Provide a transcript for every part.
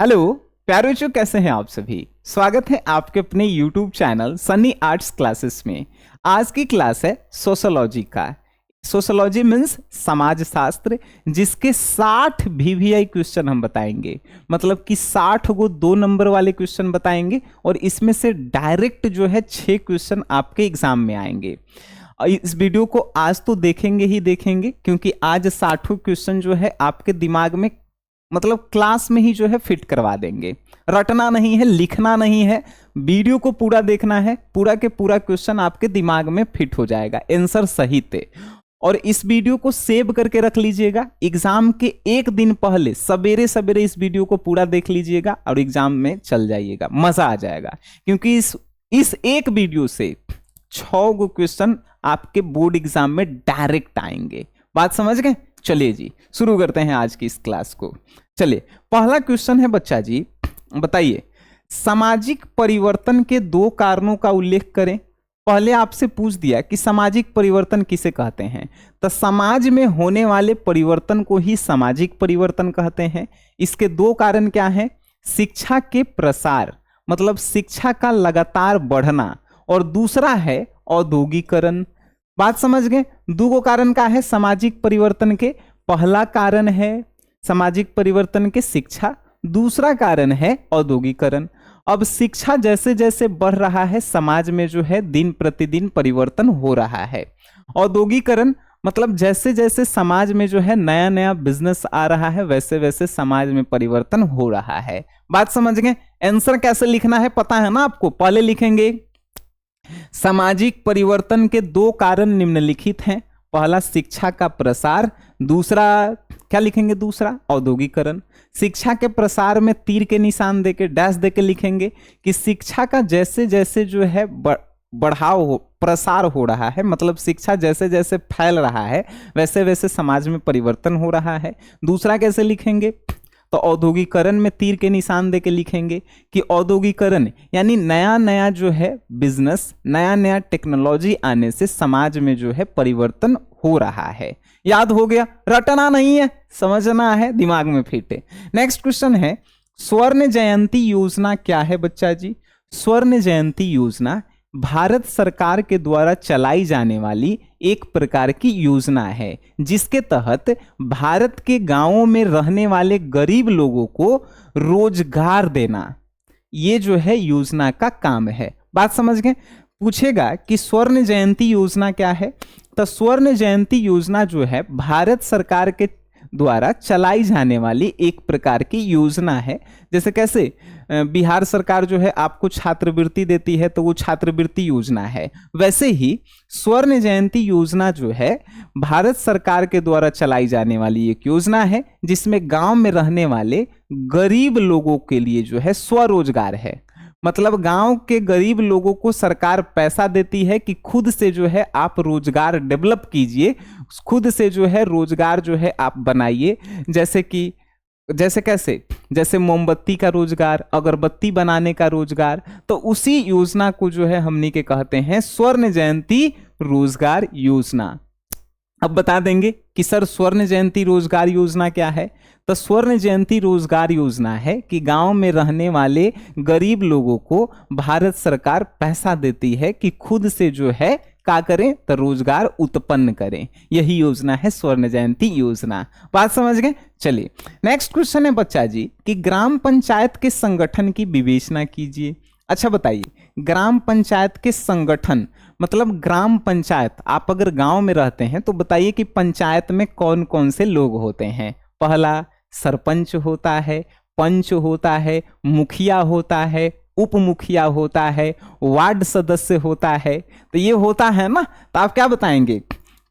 Hello प्यारे बच्चों, कैसे हैं आप सभी। स्वागत है आपके अपने YouTube channel Sunny arts classes में। आज की क्लास है सोशोलॉजी का। सोशोलॉजी मीन्स समाज शास्त्र, जिसके 60 VVI क्वेश्चन हम बताएंगे। मतलब कि 60 को 2 नंबर वाले क्वेश्चन बताएंगे और इसमें से डायरेक्ट जो है 6 क्वेश्चन आपके एग्जाम में आएंगे। इस वीडियो को आज तो देखेंगे ही देखेंगे, क्योंकि आज 60 क्वेश्चन जो है आपके दिमाग में मतलब क्लास में ही जो है फिट करवा देंगे। रटना नहीं है, लिखना नहीं है, वीडियो को पूरा देखना है। पूरा के पूरा क्वेश्चन आपके दिमाग में फिट हो जाएगा आंसर सहित। और इस वीडियो को सेव करके रख लीजिएगा। एग्जाम के एक दिन पहले सवेरे सवेरे इस वीडियो को पूरा देख लीजिएगा और एग्जाम में चल जाइएगा, मजा आ जाएगा। क्योंकि इस एक वीडियो से 6 गो क्वेश्चन आपके बोर्ड एग्जाम में डायरेक्ट आएंगे। बात समझ गए? चलिए जी, शुरू करते हैं आज की इस क्लास को। चलिए, पहला क्वेश्चन है बच्चा जी, बताइए सामाजिक परिवर्तन के 2 कारणों का उल्लेख करें। पहले आपसे पूछ दिया कि सामाजिक परिवर्तन किसे कहते हैं, तो समाज में होने वाले परिवर्तन को ही सामाजिक परिवर्तन कहते हैं। इसके 2 कारण क्या हैं? शिक्षा के प्रसार, मतलब शिक्षा का लगातार बढ़ना, और दूसरा है औद्योगिकरण। बात समझ गए? 2 कारण का है सामाजिक परिवर्तन के। पहला कारण है सामाजिक परिवर्तन के शिक्षा, दूसरा कारण है औद्योगिकरण। अब शिक्षा जैसे जैसे बढ़ रहा है, समाज में जो है दिन प्रतिदिन परिवर्तन हो रहा है। औद्योगिकरण मतलब जैसे जैसे समाज में जो है नया नया बिजनेस आ रहा है, वैसे वैसे समाज में परिवर्तन हो रहा है। बात समझ गए? आंसर कैसे लिखना है पता है ना आपको? पहले लिखेंगे सामाजिक परिवर्तन के 2 कारण निम्नलिखित हैं। पहला शिक्षा का प्रसार, दूसरा क्या लिखेंगे? दूसरा औद्योगिकरण। शिक्षा के प्रसार में तीर के निशान देके डैश देके लिखेंगे कि शिक्षा का जैसे जैसे जो है बढ़ाव हो, प्रसार हो रहा है, मतलब शिक्षा जैसे जैसे फैल रहा है वैसे वैसे समाज में परिवर्तन हो रहा है। दूसरा कैसे लिखेंगे? तो औद्योगिकरण में तीर के निशान देके लिखेंगे कि औद्योगिकरण यानी नया नया जो है बिजनेस, नया नया टेक्नोलॉजी आने से समाज में जो है परिवर्तन हो रहा है। याद हो गया? रटना नहीं है, समझना है, दिमाग में फिट है। नेक्स्ट क्वेश्चन है स्वर्ण जयंती योजना क्या है बच्चा जी? स्वर्ण जयंती योजना भारत सरकार के द्वारा चलाई जाने वाली एक प्रकार की योजना है, जिसके तहत भारत के गांवों में रहने वाले गरीब लोगों को रोजगार देना, ये जो है योजना का काम है। बात समझ गए? पूछेगा कि स्वर्ण जयंती योजना क्या है, तो स्वर्ण जयंती योजना जो है भारत सरकार के द्वारा चलाई जाने वाली एक प्रकार की योजना है। जैसे कैसे बिहार सरकार जो है आपको छात्रवृत्ति देती है, तो वो छात्रवृत्ति योजना है। वैसे ही स्वर्ण जयंती योजना जो है भारत सरकार के द्वारा चलाई जाने वाली एक योजना है, जिसमें गांव में रहने वाले गरीब लोगों के लिए जो है स्वरोजगार है। मतलब गांव के गरीब लोगों को सरकार पैसा देती है कि खुद से जो है आप रोजगार डेवलप कीजिए, खुद से जो है रोजगार जो है आप बनाइए। जैसे कैसे? जैसे मोमबत्ती का रोजगार, अगरबत्ती बनाने का रोजगार। तो उसी योजना को जो है हमनी के कहते हैं स्वर्ण जयंती रोजगार योजना। अब बता देंगे कि सर स्वर्ण जयंती रोजगार योजना क्या है? तो स्वर्ण जयंती रोजगार योजना है कि गांव में रहने वाले गरीब लोगों को भारत सरकार पैसा देती है कि खुद से जो है क्या करें, तो रोजगार उत्पन्न करें। यही योजना है स्वर्ण जयंती योजना। बात समझ गए? चलिए, नेक्स्ट क्वेश्चन है बच्चा जी कि ग्राम पंचायत के संगठन की विवेचना कीजिए। अच्छा बताइए, ग्राम पंचायत के संगठन मतलब ग्राम पंचायत, आप अगर गांव में रहते हैं तो बताइए कि पंचायत में कौन कौन से लोग होते हैं। पहला सरपंच होता है, पंच होता है, मुखिया होता है, उप मुखिया होता है, वार्ड सदस्य होता है। तो ये होता है ना। तो आप क्या बताएंगे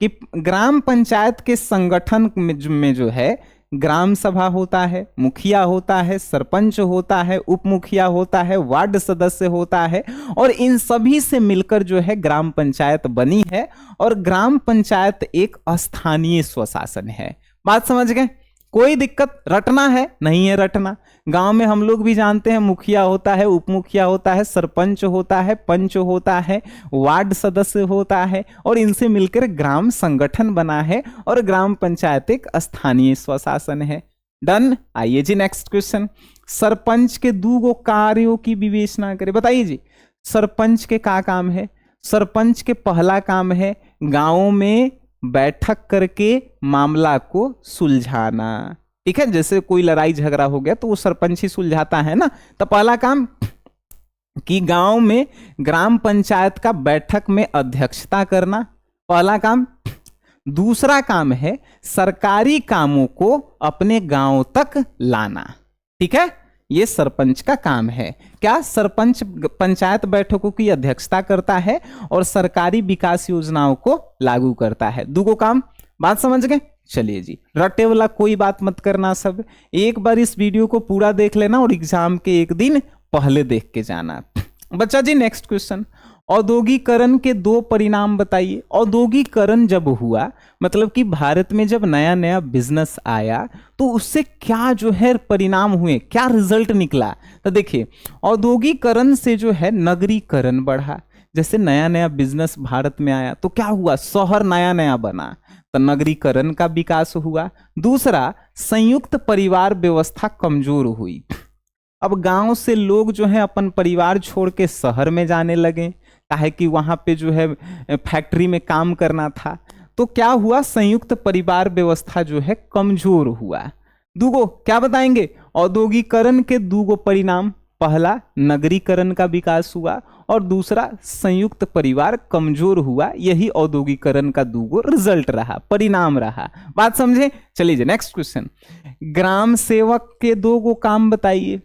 कि ग्राम पंचायत के संगठन में जो है ग्राम सभा होता है, मुखिया होता है, सरपंच होता है, उप मुखिया होता है, वार्ड सदस्य होता है, और इन सभी से मिलकर जो है ग्राम पंचायत बनी है। और ग्राम पंचायत एक स्थानीय स्वशासन है। बात समझ गए? कोई दिक्कत? रटना है नहीं है? रटना। गांव में हम लोग भी जानते हैं मुखिया होता है, उप मुखिया होता है, सरपंच होता है, पंच होता है, वार्ड सदस्य होता है, और इनसे मिलकर ग्राम संगठन बना है। और ग्राम पंचायत एक स्थानीय स्वशासन है। डन। आइए जी नेक्स्ट क्वेश्चन। सरपंच के दूगो कार्यों की विवेचना करे। बताइए जी, सरपंच के क्या काम है? सरपंच के पहला काम है गांव में बैठक करके मामला को सुलझाना। ठीक है, जैसे कोई लड़ाई झगड़ा हो गया तो वो सरपंच ही सुलझाता है ना। तो पहला काम कि गांव में ग्राम पंचायत का बैठक में अध्यक्षता करना, पहला काम। दूसरा काम है सरकारी कामों को अपने गांव तक लाना। ठीक है, ये सरपंच का काम है। क्या? सरपंच पंचायत बैठकों की अध्यक्षता करता है और सरकारी विकास योजनाओं को लागू करता है। दूगो काम, बात समझ गए? चलिए जी, रट्टे वाला कोई बात मत करना। सब एक बार इस वीडियो को पूरा देख लेना और एग्जाम के एक दिन पहले देख के जाना। बच्चा जी नेक्स्ट क्वेश्चन, औद्योगिकरण के दो परिणाम बताइए। औद्योगिकरण जब हुआ, मतलब कि भारत में जब नया नया बिजनेस आया तो उससे क्या जो है परिणाम हुए, क्या रिजल्ट निकला? तो देखिए, औद्योगिकरण से जो है नगरीकरण बढ़ा। जैसे नया नया बिजनेस भारत में आया तो क्या हुआ? शहर नया नया बना, तो नगरीकरण का विकास हुआ। दूसरा, संयुक्त परिवार व्यवस्था कमजोर हुई। अब गांव से लोग जो है अपन परिवार छोड़ के शहर में जाने लगे, काहे कि वहां पे जो है फैक्ट्री में काम करना था। तो क्या हुआ? संयुक्त परिवार व्यवस्था जो है कमजोर हुआ। दूगो क्या बताएंगे? औद्योगिकरण के दूगो परिणाम, पहला नगरीकरण का विकास हुआ और दूसरा संयुक्त परिवार कमजोर हुआ। यही औद्योगिकरण का दूगो रिजल्ट रहा, परिणाम रहा। बात समझे? चलिए नेक्स्ट क्वेश्चन, ग्राम सेवक के दो काम बताइए।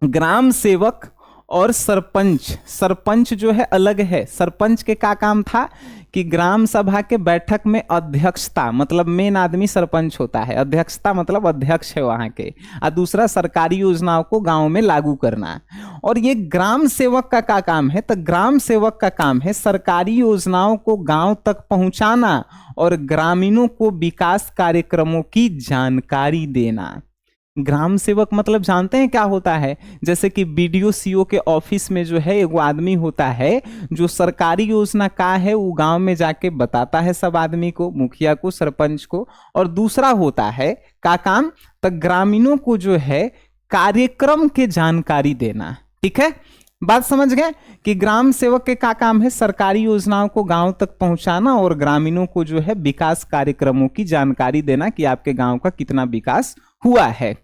ग्राम सेवक और सरपंच, सरपंच जो है अलग है। सरपंच के क्या काम था कि ग्राम सभा के बैठक में अध्यक्षता, मतलब मेन आदमी सरपंच होता है, अध्यक्षता मतलब अध्यक्ष है वहां के, और दूसरा सरकारी योजनाओं को गांव में लागू करना। और ये ग्राम सेवक का क्या काम है? तो ग्राम सेवक का काम है सरकारी योजनाओं को गांव तक पहुंचाना और ग्रामीणों को विकास कार्यक्रमों की जानकारी देना। ग्राम सेवक मतलब जानते हैं क्या होता है? जैसे कि बीडीओ सीओ के ऑफिस में जो है एक आदमी होता है जो सरकारी योजना का है वो गांव में जाके बताता है सब आदमी को, मुखिया को, सरपंच को। और दूसरा होता है का काम, तो ग्रामीणों को जो है कार्यक्रम के जानकारी देना। ठीक है, बात समझ गए कि ग्राम सेवक के क्या काम है? सरकारी योजनाओं को गांव तक पहुंचाना और ग्रामीणों को जो है विकास कार्यक्रमों की जानकारी देना कि आपके गांव का कितना विकास हुआ है।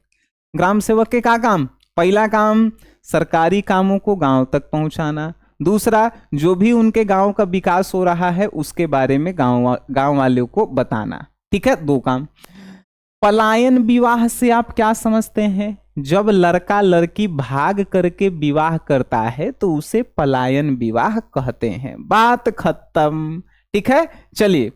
ग्राम सेवक के क्या काम? पहला काम सरकारी कामों को गांव तक पहुंचाना, दूसरा जो भी उनके गांव का विकास हो रहा है उसके बारे में गांव वालों को बताना। ठीक है, दो काम। पलायन विवाह से आप क्या समझते हैं? जब लड़का लड़की भाग करके विवाह करता है तो उसे पलायन विवाह कहते हैं। बात खत्म। ठीक है, चलिए,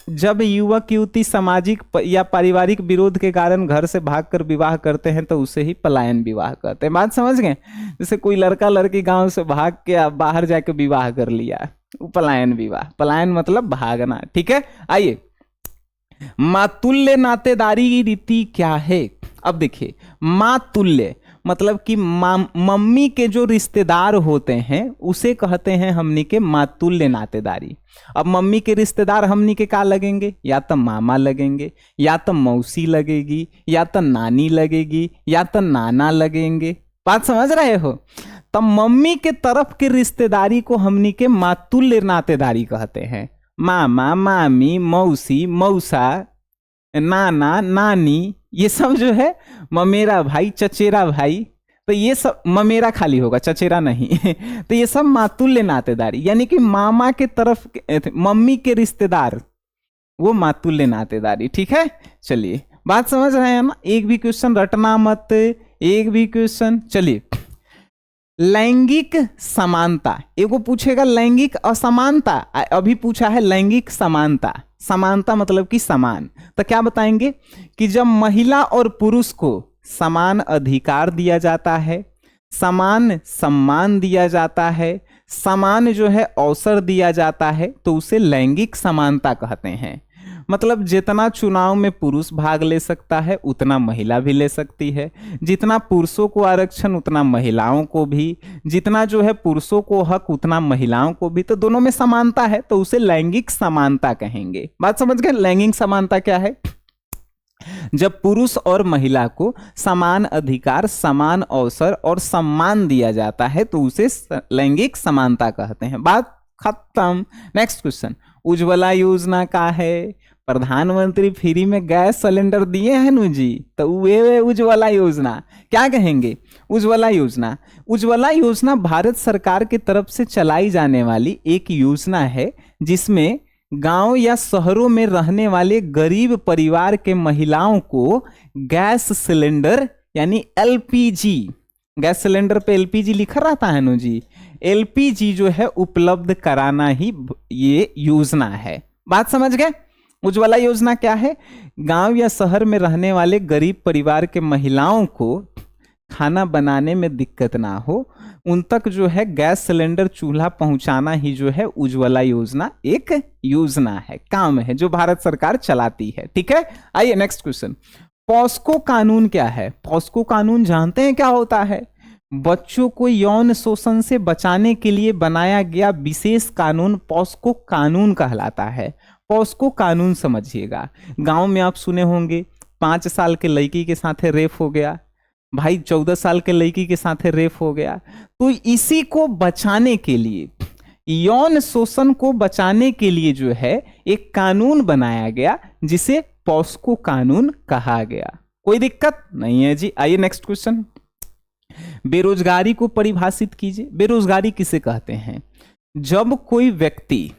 जब युवक युवती सामाजिक या पारिवारिक विरोध के कारण घर से भागकर विवाह करते हैं तो उसे ही पलायन विवाह कहते हैं। बात समझ गए? जैसे कोई लड़का लड़की गांव से भाग के बाहर जाके विवाह कर लिया, वो पलायन विवाह। पलायन मतलब भागना। ठीक है, आइए, मातुल्य नातेदारी की रीति क्या है? अब देखिए, मातुल्य मतलब कि मम्मी के जो रिश्तेदार होते हैं उसे कहते हैं हमनी के मातुल्य नातेदारी। अब मम्मी के रिश्तेदार हमनी के क्या लगेंगे? या तो मामा लगेंगे, या तो मौसी लगेगी, या तो नानी लगेगी, या तो नाना लगेंगे। बात समझ रहे हो? तब मम्मी के तरफ के रिश्तेदारी को हमनी के मातुल्य नातेदारी कहते हैं। मामा, मामी, मौसी, मौसा, नाना, नानी, ये सब जो है ममेरा भाई, चचेरा भाई, तो ये सब ममेरा खाली होगा, चचेरा नहीं। तो ये सब मातुल्य नातेदारी, यानी कि मामा के तरफ मम्मी के रिश्तेदार, वो मातुल्य नातेदारी। ठीक है, चलिए, बात समझ रहे हैं ना? एक भी क्वेश्चन रटना मत, एक भी क्वेश्चन। चलिए, लैंगिक समानता, एगो पूछेगा लैंगिक असमानता, अभी पूछा है लैंगिक समानता। समानता मतलब कि समान। तो क्या बताएंगे कि जब महिला और पुरुष को समान अधिकार दिया जाता है, समान सम्मान दिया जाता है, समान जो है अवसर दिया जाता है, तो उसे लैंगिक समानता कहते हैं। मतलब जितना चुनाव में पुरुष भाग ले सकता है उतना महिला भी ले सकती है, जितना पुरुषों को आरक्षण उतना महिलाओं को भी, जितना जो है पुरुषों को हक उतना महिलाओं को भी, तो दोनों में समानता है, तो उसे लैंगिक समानता कहेंगे। बात समझ गए? लैंगिक समानता क्या है? जब पुरुष और महिला को समान अधिकार, समान अवसर और सम्मान दिया जाता है तो उसे लैंगिक समानता कहते हैं। बात खत्म। नेक्स्ट क्वेश्चन, उज्ज्वला योजना का है? प्रधानमंत्री फ्री में गैस सिलेंडर दिए हैं नु जी, तो वे उज्ज्वला योजना क्या कहेंगे? उज्ज्वला योजना, उज्ज्वला योजना भारत सरकार की तरफ से चलाई जाने वाली एक योजना है जिसमें गांव या शहरों में रहने वाले गरीब परिवार के महिलाओं को गैस सिलेंडर यानी एलपीजी, गैस सिलेंडर पे एलपीजी लिखा रहता है नो जी, एलपीजी जो है उपलब्ध कराना ही ये योजना है। बात समझ गए? उज्ज्वला योजना क्या है? गांव या शहर में रहने वाले गरीब परिवार के महिलाओं को खाना बनाने में दिक्कत ना हो, उन तक जो है गैस सिलेंडर चूल्हा पहुंचाना ही जो है उज्ज्वला योजना एक योजना है, काम है जो भारत सरकार चलाती है। ठीक है, आइए नेक्स्ट क्वेश्चन। पॉस्को कानून क्या है? पॉस्को कानून जानते हैं क्या होता है? बच्चों को यौन शोषण से बचाने के लिए बनाया गया विशेष कानून पॉस्को कानून कहलाता है। पॉस्को कानून समझिएगा, गांव में आप सुने होंगे 5 साल के लड़की के साथ रेप हो गया, भाई 14 साल के लड़की के साथ रेप हो गया, तो इसी को बचाने के लिए, यौन शोषण को बचाने के लिए जो है एक कानून बनाया गया जिसे पॉस्को कानून कहा गया। कोई दिक्कत नहीं है जी। आइए नेक्स्ट क्वेश्चन, बेरोजगारी को परिभाषित कीजिए। बेरोजगारी किसे कहते हैं? जब कोई व्यक्ति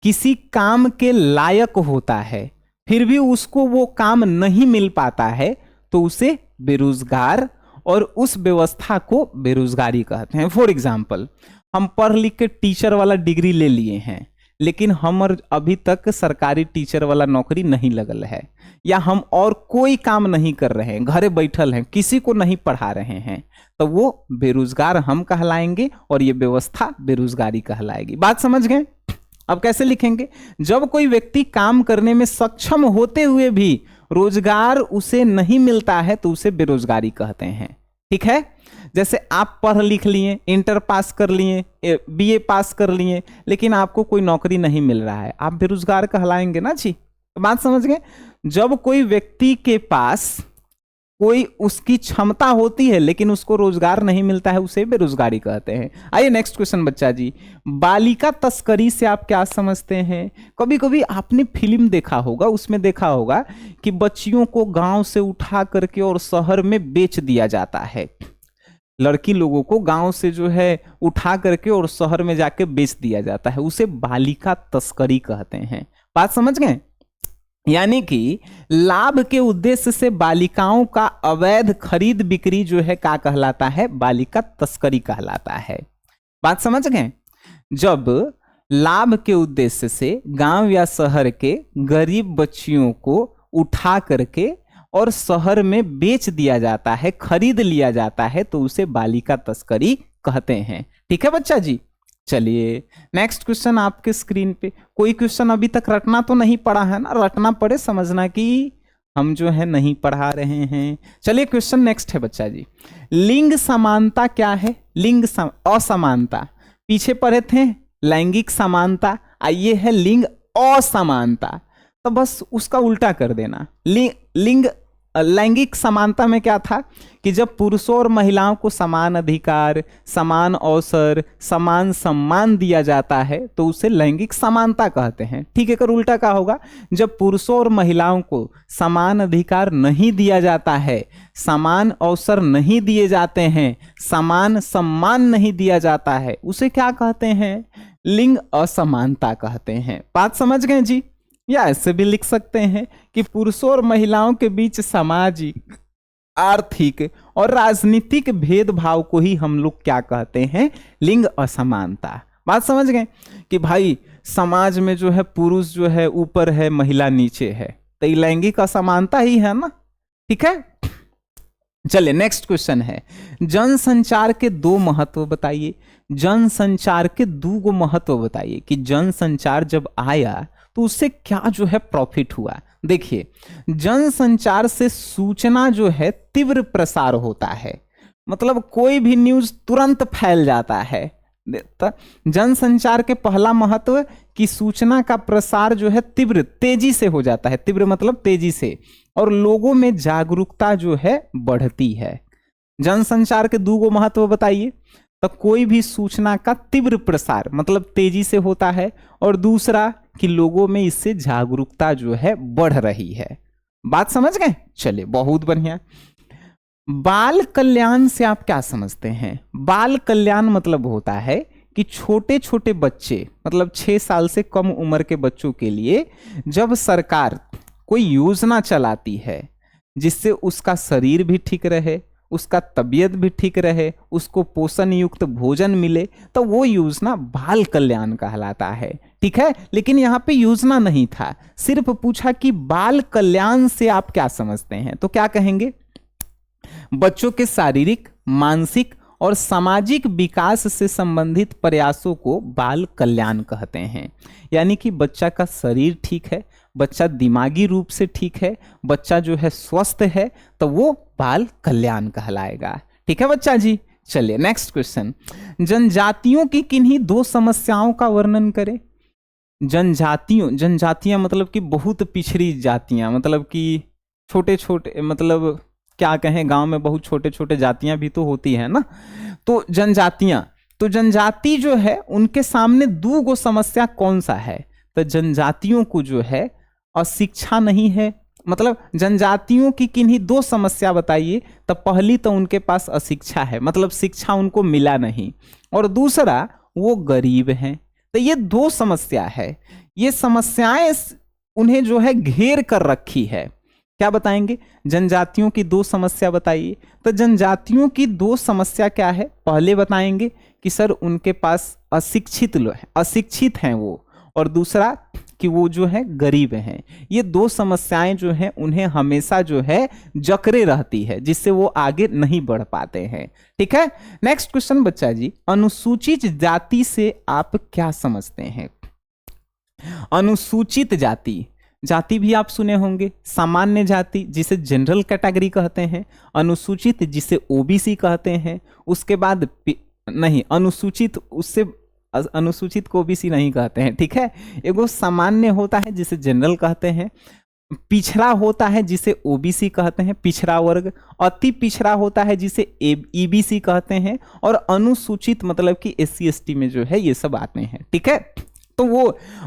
किसी काम के लायक होता है फिर भी उसको वो काम नहीं मिल पाता है तो उसे बेरोजगार और उस व्यवस्था को बेरोजगारी कहते हैं। फॉर एग्जाम्पल, हम पढ़ लिख के टीचर वाला डिग्री ले लिए हैं लेकिन हम अभी तक सरकारी टीचर वाला नौकरी नहीं लगल है, या हम और कोई काम नहीं कर रहे हैं, घरे बैठल हैं, किसी को नहीं पढ़ा रहे हैं, तो वो बेरोजगार हम कहलाएंगे और ये व्यवस्था बेरोजगारी कहलाएगी। बात समझ गए? अब कैसे लिखेंगे? जब कोई व्यक्ति काम करने में सक्षम होते हुए भी रोजगार उसे नहीं मिलता है तो उसे बेरोजगारी कहते हैं। ठीक है, जैसे आप पढ़ लिख लिए, इंटर पास कर लिए, बीए पास कर लिए, लेकिन आपको कोई नौकरी नहीं मिल रहा है, आप बेरोजगार कहलाएंगे ना जी। बात समझ गए? जब कोई व्यक्ति के पास कोई उसकी क्षमता होती है लेकिन उसको रोजगार नहीं मिलता है उसे बेरोजगारी कहते हैं। आइए नेक्स्ट क्वेश्चन बच्चा जी, बालिका तस्करी से आप क्या समझते हैं? कभी कभी आपने फिल्म देखा होगा, उसमें देखा होगा कि बच्चियों को गांव से उठा करके और शहर में बेच दिया जाता है। लड़की लोगों को गांव से जो है उठा करके और शहर में जाके बेच दिया जाता है, उसे बालिका तस्करी कहते हैं। बात समझ गए? यानी कि लाभ के उद्देश्य से बालिकाओं का अवैध खरीद बिक्री जो है क्या कहलाता है? बालिका तस्करी कहलाता है। बात समझ गए? जब लाभ के उद्देश्य से गांव या शहर के गरीब बच्चियों को उठा करके और शहर में बेच दिया जाता है, खरीद लिया जाता है, तो उसे बालिका तस्करी कहते हैं। ठीक है बच्चा जी, चलिए नेक्स्ट क्वेश्चन आपके स्क्रीन पे। कोई क्वेश्चन अभी तक रटना तो नहीं पड़ा है ना? रटना पड़े, समझना कि हम जो है नहीं पढ़ा रहे हैं। चलिए क्वेश्चन नेक्स्ट है बच्चा जी, लिंग समानता क्या है? लिंग असमानता, पीछे पढ़े थे लैंगिक समानता, आइए है लिंग असमानता, तो बस उसका उल्टा कर देना। लैंगिक समानता में क्या था कि जब पुरुषों और महिलाओं को समान अधिकार, समान अवसर, समान सम्मान दिया जाता है तो उसे लैंगिक समानता कहते हैं। ठीक है, कर उल्टा क्या होगा? जब पुरुषों और महिलाओं को समान अधिकार नहीं दिया जाता है, समान अवसर नहीं दिए जाते हैं, समान सम्मान नहीं दिया जाता है, उसे क्या कहते हैं? लिंग असमानता कहते हैं। बात समझ गए जी? या ऐसे भी लिख सकते हैं कि पुरुषों और महिलाओं के बीच सामाजिक, आर्थिक और राजनीतिक भेदभाव को ही हम लोग क्या कहते हैं? लिंग असमानता। बात समझ गए कि भाई समाज में जो है पुरुष जो है ऊपर है, महिला नीचे है, तो ये लैंगिक असमानता ही है ना। ठीक है, चलिए नेक्स्ट क्वेश्चन है, जनसंचार के 2 महत्व बताइए। जनसंचार के 2 महत्व बताइए कि जनसंचार जब आया तो उससे क्या जो है प्रॉफिट हुआ। देखिए, जनसंचार से सूचना जो है तीव्र प्रसार होता है, मतलब कोई भी न्यूज तुरंत फैल जाता है। जनसंचार के पहला महत्व कि सूचना का प्रसार जो है तीव्र तेजी से हो जाता है, तीव्र मतलब तेजी से, और लोगों में जागरूकता जो है बढ़ती है। जनसंचार के दो महत्व बताइए। तो कोई भी सूचना का तीव्र प्रसार मतलब तेजी से होता है, और दूसरा कि लोगों में इससे जागरूकता जो है बढ़ रही है। बात समझ गए? चलिए बहुत बढ़िया। बाल कल्याण से आप क्या समझते हैं? बाल कल्याण मतलब होता है कि छोटे छोटे बच्चे मतलब 6 साल से कम उम्र के बच्चों के लिए जब सरकार कोई योजना चलाती है जिससे उसका शरीर भी ठीक रहे, उसका तबीयत भी ठीक रहे, उसको पोषण युक्त भोजन मिले, तो वो योजना बाल कल्याण कहलाता है। ठीक है, लेकिन यहाँ पे योजना नहीं था, सिर्फ पूछा कि बाल कल्याण से आप क्या समझते हैं, तो क्या कहेंगे? बच्चों के शारीरिक, मानसिक और सामाजिक विकास से संबंधित प्रयासों को बाल कल्याण कहते हैं। यानी कि बच्चा का शरीर ठीक है, बच्चा दिमागी रूप से ठीक है, बच्चा जो है स्वस्थ है, तो वो बाल कल्याण कहलाएगा। ठीक है बच्चा जी। चलिए नेक्स्ट क्वेश्चन, जनजातियों की किन्हीं दो समस्याओं का वर्णन करें। जनजातियां मतलब कि बहुत पिछड़ी जातियां, मतलब कि छोटे छोटे, मतलब क्या कहें, गांव में बहुत छोटे छोटे जातियां भी तो होती है ना, तो जनजाति जो है उनके सामने दो गो समस्या कौन सा है? तो जनजातियों को जो है अशिक्षा नहीं है, मतलब जनजातियों की किन्हीं दो समस्या बताइए। तो पहली तो उनके पास अशिक्षा है, मतलब शिक्षा उनको मिला नहीं, और दूसरा वो गरीब हैं। तो ये दो समस्या है, ये समस्याएं उन्हें जो है घेर कर रखी है। क्या बताएंगे? जनजातियों की दो समस्या बताइए। तो जनजातियों की दो समस्या क्या है? पहले बताएंगे कि सर उनके पास अशिक्षित हैं वो, और दूसरा कि वो जो है गरीब हैं। ये दो समस्याएं जो हैं उन्हें हमेशा जो है जकड़े रहती है, जिससे वो आगे नहीं बढ़ पाते हैं। ठीक है, नेक्स्ट क्वेश्चन बच्चा जी, अनुसूचित जाति से आप क्या समझते हैं? अनुसूचित जाति भी आप सुने होंगे, सामान्य जाति जिसे जनरल कैटेगरी कहते हैं, अनुसूचित जिसे ओबीसी कहते हैं, उसके बाद नहीं अनुसूचित, उससे अनुसूचित को ओबीसी नहीं कहते हैं। ठीक है, एगो सामान्य होता है जिसे जनरल कहते हैं, पिछड़ा होता है जिसे ओबीसी कहते हैं, पिछड़ा वर्ग, अति पिछड़ा होता है जिसे ईबीसी कहते हैं, और अनुसूचित मतलब कि एससी एसटी में जो है ये सब आते हैं। ठीक है, तो वो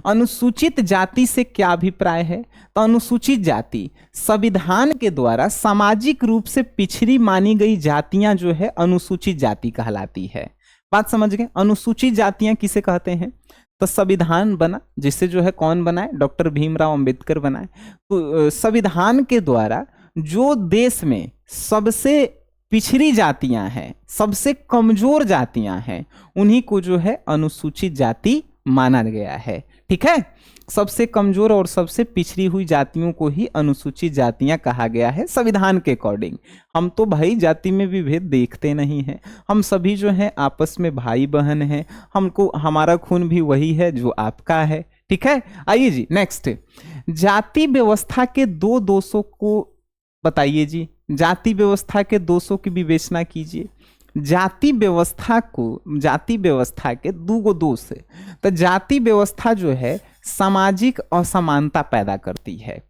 अनुसूचित जाति से क्या अभिप्राय है? तो अनुसूचित जाति संविधान के द्वारा सामाजिक रूप से पिछड़ी मानी गई जातियां जो है अनुसूचित जाति कहलाती है। बात समझ गए? अनुसूचित जातियां किसे कहते हैं? तो संविधान बना जिससे जो है कौन बनाए? डॉक्टर भीमराव अंबेडकर बनाए। तो संविधान के द्वारा जो देश में सबसे पिछड़ी जातियां हैं, सबसे कमजोर जातियां हैं, उन्हीं को जो है अनुसूचित जाति माना गया है। ठीक है, सबसे कमजोर और सबसे पिछड़ी हुई जातियों को ही अनुसूचित जातियां कहा गया है संविधान के अकॉर्डिंग। हम तो भाई जाति में भी भेद देखते नहीं हैं, हम सभी जो हैं आपस में भाई बहन हैं, हमको हमारा खून भी वही है जो आपका है। ठीक है, आइए जी नेक्स्ट, जाति व्यवस्था के दो दोषों को बताइए जी। जाति व्यवस्था के दोषों की विवेचना कीजिए। जाति व्यवस्था के दो दोष है। तो जाति व्यवस्था जो है सामाजिक असमानता पैदा करती है।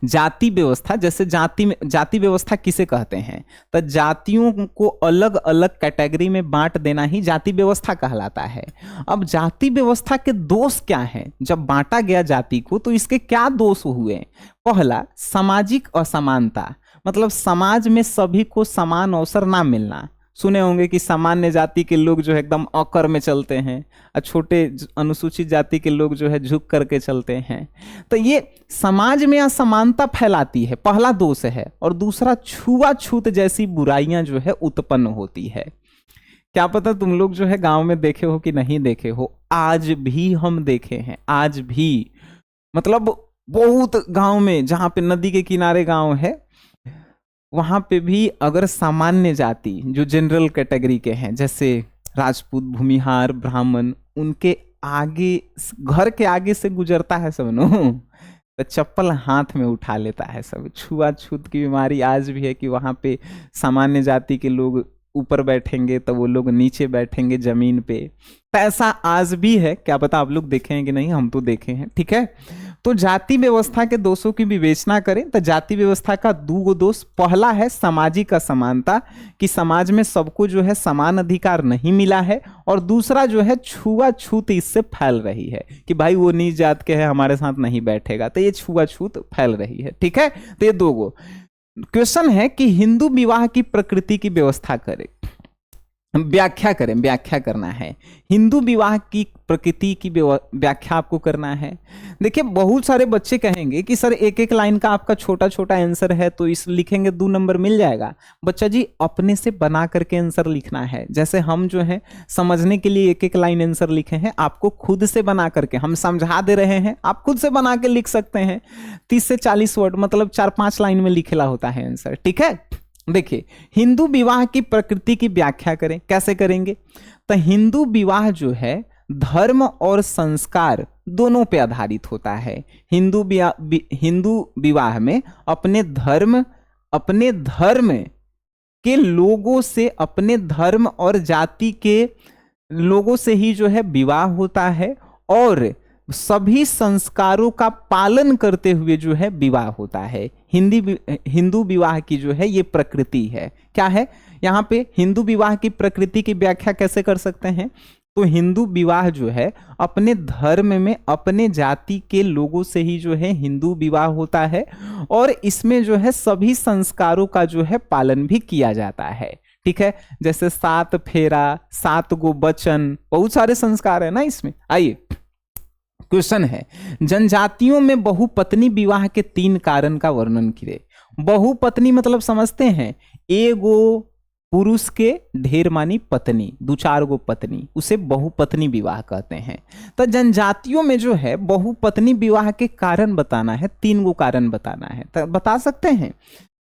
जाति व्यवस्था, जैसे जाति व्यवस्था किसे कहते हैं? तो जातियों को अलग अलग कैटेगरी में बांट देना ही जाति व्यवस्था कहलाता है। अब जाति व्यवस्था के दोष क्या हैं? जब बांटा गया जाति को तो इसके क्या दोष हुए? पहला, सामाजिक असमानता, मतलब समाज में सभी को समान अवसर ना मिलना। सुने होंगे कि सामान्य जाति के लोग जो है एकदम अकर में चलते हैं और छोटे अनुसूचित जाति के लोग जो है झुक करके चलते हैं। तो ये समाज में असमानता फैलाती है, पहला दोष है। और दूसरा, छुआछूत जैसी बुराइयां जो है उत्पन्न होती है। क्या पता तुम लोग जो है गांव में देखे हो कि नहीं देखे हो, आज भी हम देखे हैं, आज भी, मतलब बहुत गांव में जहां पे नदी के किनारे गांव है वहां पे भी अगर सामान्य जाति जो जनरल कैटेगरी के हैं, जैसे राजपूत, भूमिहार, ब्राह्मण, उनके आगे, घर के आगे से गुजरता है सब नो, तो चप्पल हाथ में उठा लेता है सब। छुआछूत की बीमारी आज भी है कि वहां पे सामान्य जाति के लोग ऊपर बैठेंगे तो वो लोग नीचे बैठेंगे जमीन पे, तो ऐसा आज भी है, क्या पता आप लोग देखे हैं कि नहीं, हम तो देखे हैं। ठीक है, तो जाति व्यवस्था के दोषों की विवेचना करें तो जाति व्यवस्था का दो दोष, पहला है सामाजिक असमानता, कि समाज में सबको जो है समान अधिकार नहीं मिला है, और दूसरा जो है छुआछूत इससे फैल रही है कि भाई वो नीच जात के है हमारे साथ नहीं बैठेगा, तो ये छुआछूत फैल रही है। ठीक है, तो ये दो गो क्वेश्चन है कि हिंदू विवाह की प्रकृति की व्यवस्था करें, व्याख्या करें, व्याख्या करना है। हिंदू विवाह की प्रकृति की व्याख्या आपको करना है। देखिए बहुत सारे बच्चे कहेंगे कि सर एक एक लाइन का आपका छोटा छोटा आंसर है तो इस लिखेंगे 2 नंबर मिल जाएगा। बच्चा जी अपने से बना करके आंसर लिखना है, जैसे हम जो है समझने के लिए एक एक लाइन आंसर लिखे हैं, आपको खुद से बना करके, हम समझा दे रहे हैं, आप खुद से बना के लिख सकते हैं। 30 से 40 वर्ड मतलब 4-5 लाइन में लिखेला होता है आंसर। ठीक है, देखिए हिंदू विवाह की प्रकृति की व्याख्या करें, कैसे करेंगे? तो हिंदू विवाह जो है धर्म और संस्कार दोनों पे आधारित होता है। हिंदू विवाह में अपने धर्म के लोगों से, अपने धर्म और जाति के लोगों से ही जो है विवाह होता है, और सभी संस्कारों का पालन करते हुए जो है विवाह होता है। हिंदू विवाह की जो है ये प्रकृति है। क्या है यहाँ पे? हिंदू विवाह की प्रकृति की व्याख्या कैसे कर सकते हैं? तो हिंदू विवाह जो है अपने धर्म में अपने जाति के लोगों से ही जो है हिंदू विवाह होता है, और इसमें जो है सभी संस्कारों का जो है पालन भी किया जाता है। ठीक है, जैसे 7 फेरा, 7 गो बचन, बहुत सारे संस्कार है ना इसमें। आइए क्वेश्चन है, जनजातियों में बहुपत्नी विवाह के 3 कारण का वर्णन कीजिए। बहुपत्नी मतलब समझते हैं, एगो पुरुष के ढेर मानी पत्नी, 2-4 गो पत्नी, उसे बहुपत्नी विवाह कहते हैं। तो जनजातियों में जो है बहुपत्नी विवाह के कारण बताना है, 3 गो कारण बताना है। तो बता सकते हैं।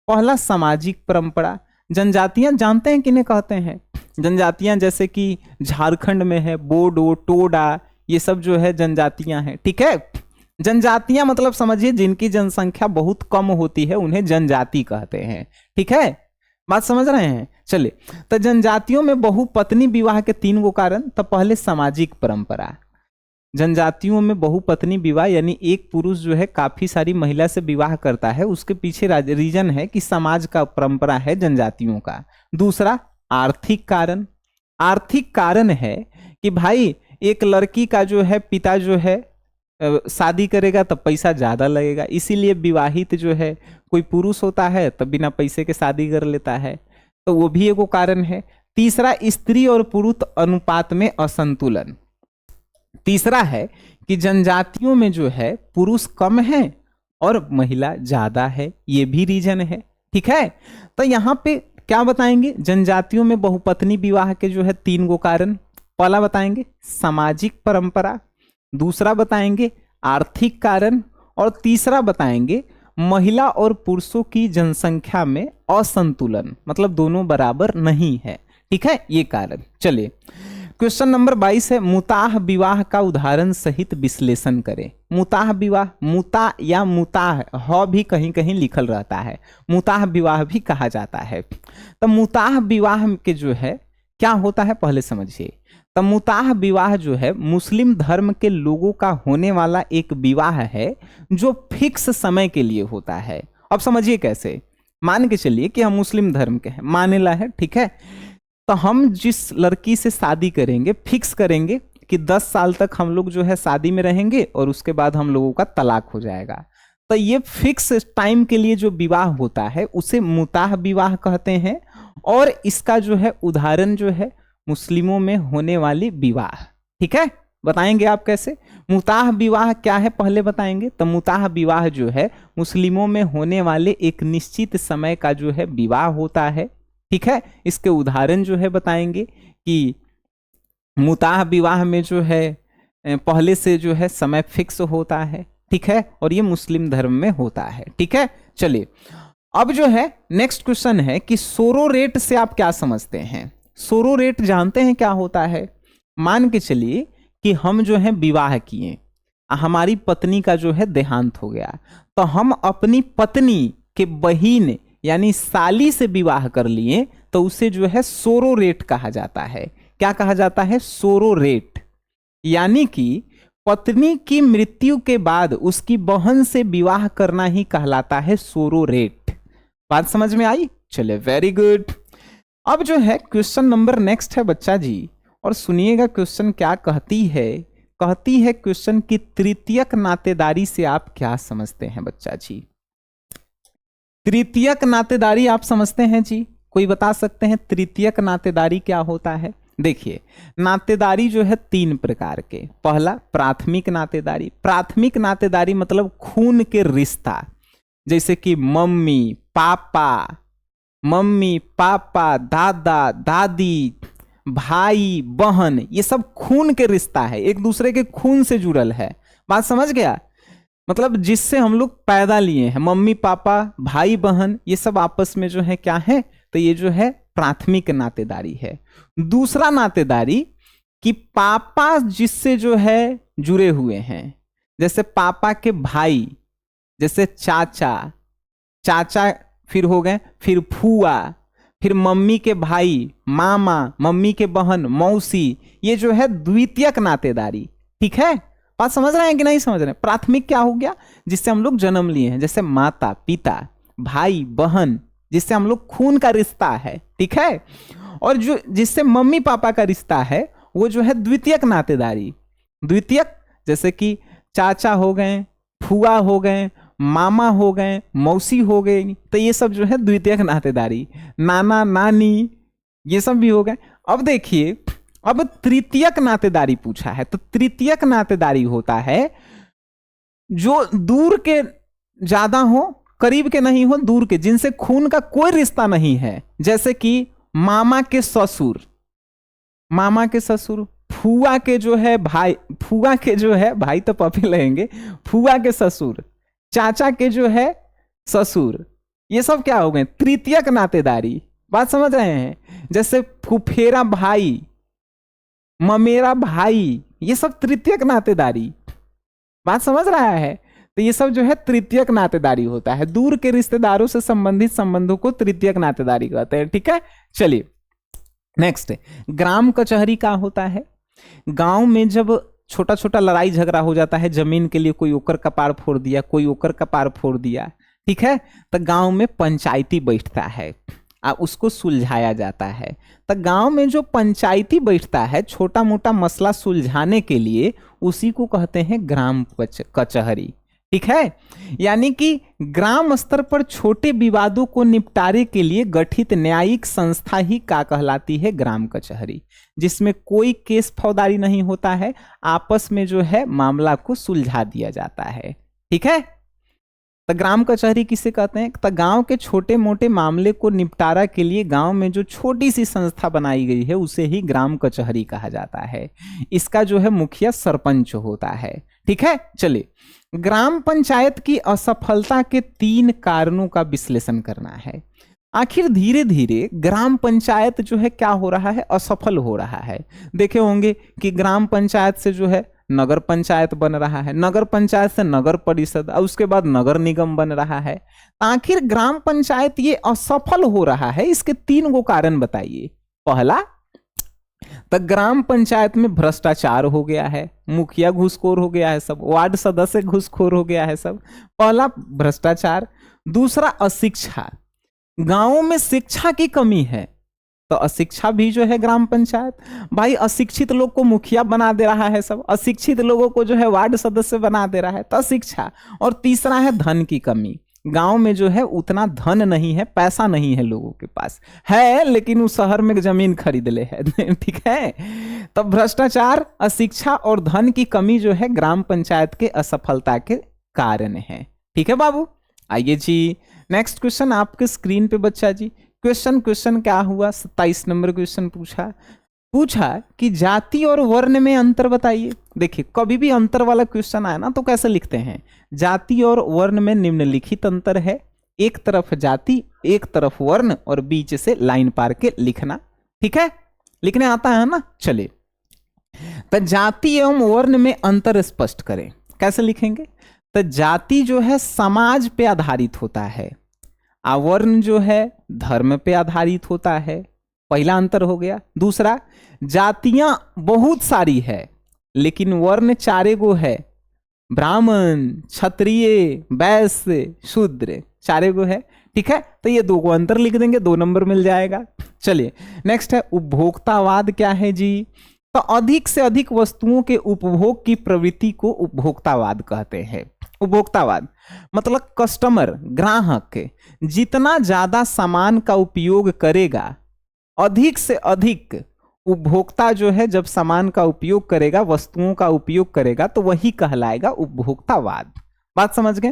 पहला सामाजिक परंपरा, जनजातियां जानते हैं किन्हें कहते हैं? जनजातियां जैसे कि झारखंड में है बोडो, टोडा, ये सब जो है जनजातियां हैं। ठीक है, जनजातियां मतलब समझिए जिनकी जनसंख्या बहुत कम होती है उन्हें जनजाति कहते हैं। ठीक है, बात समझ रहे हैं? चलिए, तो जनजातियों में बहुपत्नी विवाह के 3 गो कारण। तो पहले सामाजिक परंपरा, जनजातियों में बहुपत्नी विवाह यानी एक पुरुष जो है काफी सारी महिला से विवाह करता है, उसके पीछे रीजन है कि समाज का परंपरा है जनजातियों का। दूसरा आर्थिक कारण, आर्थिक कारण है कि भाई एक लड़की का जो है पिता जो है शादी करेगा तो पैसा ज्यादा लगेगा, इसीलिए विवाहित जो है कोई पुरुष होता है तो बिना पैसे के शादी कर लेता है, तो वो भी एक कारण है। तीसरा स्त्री और पुरुष अनुपात में असंतुलन। तीसरा है कि जनजातियों में जो है पुरुष कम है और महिला ज्यादा है, ये भी रीजन है। ठीक है, तो यहाँ पे क्या बताएंगे? जनजातियों में बहुपत्नी विवाह के जो है 3 गो कारण। पहला बताएंगे सामाजिक परंपरा, दूसरा बताएंगे आर्थिक कारण, और तीसरा बताएंगे महिला और पुरुषों की जनसंख्या में असंतुलन, मतलब दोनों बराबर नहीं है। ठीक है, ये कारण। चलिए क्वेश्चन नंबर 22 है, मुताह विवाह का उदाहरण सहित विश्लेषण करें। मुताह विवाह, मुता या मुताह ह भी कहीं कहीं लिखल रहता है, मुताह विवाह भी कहा जाता है। तो मुताह विवाह के जो है क्या होता है पहले समझिए। तो मुताह विवाह जो है मुस्लिम धर्म के लोगों का होने वाला एक विवाह है जो फिक्स समय के लिए होता है। अब समझिए कैसे, मान के चलिए कि हम मुस्लिम धर्म के हैं, मानेला है। ठीक है, तो हम जिस लड़की से शादी करेंगे फिक्स करेंगे कि 10 साल तक हम लोग जो है शादी में रहेंगे और उसके बाद हम लोगों का तलाक हो जाएगा। तो ये फिक्स टाइम के लिए जो विवाह होता है उसे मुताह विवाह कहते हैं, और इसका जो है उदाहरण जो है मुस्लिमों में होने वाली विवाह। ठीक है, बताएंगे आप कैसे। मुताह विवाह क्या है पहले बताएंगे। तो मुताह विवाह जो है मुस्लिमों में होने वाले एक निश्चित समय का जो है विवाह होता है। ठीक है, इसके उदाहरण जो है बताएंगे कि मुताह विवाह में जो है पहले से जो है समय फिक्स होता है। ठीक है, और ये मुस्लिम धर्म में होता है। ठीक है, चलिए अब जो है नेक्स्ट क्वेश्चन है कि सोरोरेट से आप क्या समझते हैं। सोरोरेट जानते हैं क्या होता है? मान के चलिए कि हम जो है विवाह किए, हमारी पत्नी का जो है देहांत हो गया, तो हम अपनी पत्नी के बहिन यानी साली से विवाह कर लिए, तो उसे जो है सोरोरेट कहा जाता है। क्या कहा जाता है? सोरोरेट। यानी कि पत्नी की मृत्यु के बाद उसकी बहन से विवाह करना ही कहलाता है सोरोरेट। बात समझ में आई? चले, वेरी गुड। अब जो है क्वेश्चन नंबर नेक्स्ट है बच्चा जी, और सुनिएगा क्वेश्चन क्या कहती है। कहती है क्वेश्चन की तृतीयक नातेदारी से आप क्या समझते हैं बच्चा जी? तृतीयक नातेदारी आप समझते हैं जी? कोई बता सकते हैं तृतीयक नातेदारी क्या होता है? देखिए, नातेदारी जो है 3 प्रकार के। पहला प्राथमिक नातेदारी। प्राथमिक नातेदारी मतलब खून के रिश्ता, जैसे कि मम्मी पापा, दादा दादी, भाई बहन, ये सब खून के रिश्ता है, एक दूसरे के खून से जुड़ल है। बात समझ गया? मतलब जिससे हम लोग पैदा लिए हैं, मम्मी पापा भाई बहन, ये सब आपस में जो है क्या है, तो ये जो है प्राथमिक नातेदारी है। दूसरा नातेदारी कि पापा जिससे जो है जुड़े हुए हैं, जैसे पापा के भाई, जैसे चाचा फिर हो गए, फिर फूआ, फिर मम्मी के भाई मामा, मम्मी के बहन मौसी, ये जो है द्वितीयक नातेदारी। ठीक है, बात समझ रहे हैं कि नहीं समझ रहे हैं? प्राथमिक क्या हो गया? जिससे हम लोग जन्म लिए हैं, जैसे माता पिता, भाई बहन, जिससे हम लोग खून का रिश्ता है। ठीक है, और जो जिससे मम्मी पापा का रिश्ता है वो जो है द्वितीयक नातेदारी। द्वितीयक जैसे कि चाचा हो गए, फुआ हो गए, मामा हो गए, मौसी हो गई, तो ये सब जो है द्वितीयक नातेदारी। नाना नानी, ये सब भी हो गए। अब देखिए, अब तृतीयक नातेदारी पूछा है, तो तृतीयक नातेदारी होता है जो दूर के ज्यादा हो, करीब के नहीं हो, दूर के, जिनसे खून का कोई रिश्ता नहीं है। जैसे कि मामा के ससुर, फुआ के जो है भाई तो पपी लेंगे, फुआ के ससुर, चाचा के जो है ससुर, ये सब क्या हो गए? तृतीयक नातेदारी। बात समझ रहे हैं? जैसे फुफेरा भाई, ममेरा भाई, ये सब तृतीयक नातेदारी। बात समझ रहा है? तो ये सब जो है तृतीयक नातेदारी होता है। दूर के रिश्तेदारों से संबंधित संबंधों को तृतीयक नातेदारी कहते हैं। ठीक है, चलिए नेक्स्ट, ग्राम कचहरी का होता है। गांव में जब छोटा छोटा लड़ाई झगड़ा हो जाता है जमीन के लिए, कोई ओकर कपार फोड़ दिया, कोई ओकर कपार फोड़ दिया, ठीक है, तो गांव में पंचायती बैठता है, उसको सुलझाया जाता है। तो गांव में जो पंचायती बैठता है छोटा मोटा मसला सुलझाने के लिए, उसी को कहते हैं ग्राम कचहरी। ठीक है, यानी कि ग्राम स्तर पर छोटे विवादों को निपटारे के लिए गठित न्यायिक संस्था ही का कहलाती है ग्राम कचहरी, जिसमें कोई केस फौजदारी नहीं होता है, आपस में जो है मामला को सुलझा दिया जाता है। ठीक है, तो ग्राम कचहरी किसे कहते हैं? तो गांव के छोटे मोटे मामले को निपटारा के लिए गांव में जो छोटी सी संस्था बनाई गई है उसे ही ग्राम कचहरी कहा जाता है। इसका जो है मुखिया सरपंच होता है। ठीक है, चलिए, ग्राम पंचायत की असफलता के 3 कारणों का विश्लेषण करना है। आखिर धीरे धीरे ग्राम पंचायत जो है क्या हो रहा है? असफल हो रहा है। देखे होंगे कि ग्राम पंचायत से जो है नगर पंचायत बन रहा है, नगर पंचायत से नगर परिषद, और उसके बाद नगर निगम बन रहा है। आखिर ग्राम पंचायत ये असफल हो रहा है, इसके 3 गो कारण बताइए। पहला, तो ग्राम पंचायत में भ्रष्टाचार हो गया है, मुखिया घूसखोर हो गया है सब, वार्ड सदस्य घूसखोर हो गया है सब। पहला भ्रष्टाचार। दूसरा अशिक्षा, गांवों में शिक्षा की कमी है, तो अशिक्षा भी जो है ग्राम पंचायत, भाई अशिक्षित लोग को मुखिया बना दे रहा है सब, अशिक्षित लोगों को जो है वार्ड सदस्य बना दे रहा है, तो शिक्षा। और तीसरा है धन की कमी, गांव में जो है उतना धन नहीं है, पैसा नहीं है, लोगों के पास है लेकिन वो शहर में जमीन खरीद ले है। ठीक है, तो भ्रष्टाचार, अशिक्षा और धन की कमी जो है ग्राम पंचायत के असफलता के कारण है। ठीक है बाबू, आइए जी नेक्स्ट क्वेश्चन आपके स्क्रीन पे बच्चा जी। क्वेश्चन क्या हुआ? 27 नंबर क्वेश्चन पूछा कि जाति और वर्ण में अंतर बताइए। देखिए, कभी भी अंतर वाला क्वेश्चन आया ना तो कैसे लिखते हैं? जाति और वर्ण में निम्नलिखित अंतर है, एक तरफ जाति एक तरफ वर्ण और बीच से लाइन पार के लिखना। ठीक है, लिखने आता है ना? चलिए, तो जाति एवं वर्ण में अंतर स्पष्ट करें। कैसे लिखेंगे? तो जाति जो है समाज पे आधारित होता है, वर्ण जो है धर्म पे आधारित होता है। पहला अंतर हो गया। दूसरा, जातियां बहुत सारी है लेकिन वर्ण 4 गो है, ब्राह्मण, क्षत्रिय, वैश्य, शूद्र 4 गो है। ठीक है, तो ये 2 गो अंतर लिख देंगे, 2 नंबर मिल जाएगा। चलिए नेक्स्ट है उपभोक्तावाद। क्या है जी? तो अधिक से अधिक वस्तुओं के उपभोग की प्रवृत्ति को उपभोक्तावाद कहते हैं। उपभोक्तावाद मतलब कस्टमर, ग्राहक जितना ज्यादा सामान का उपयोग करेगा, अधिक से अधिक उपभोक्ता जो है जब सामान का उपयोग करेगा, वस्तुओं का उपयोग करेगा, तो वही कहलाएगा उपभोक्तावाद। बात समझ गए?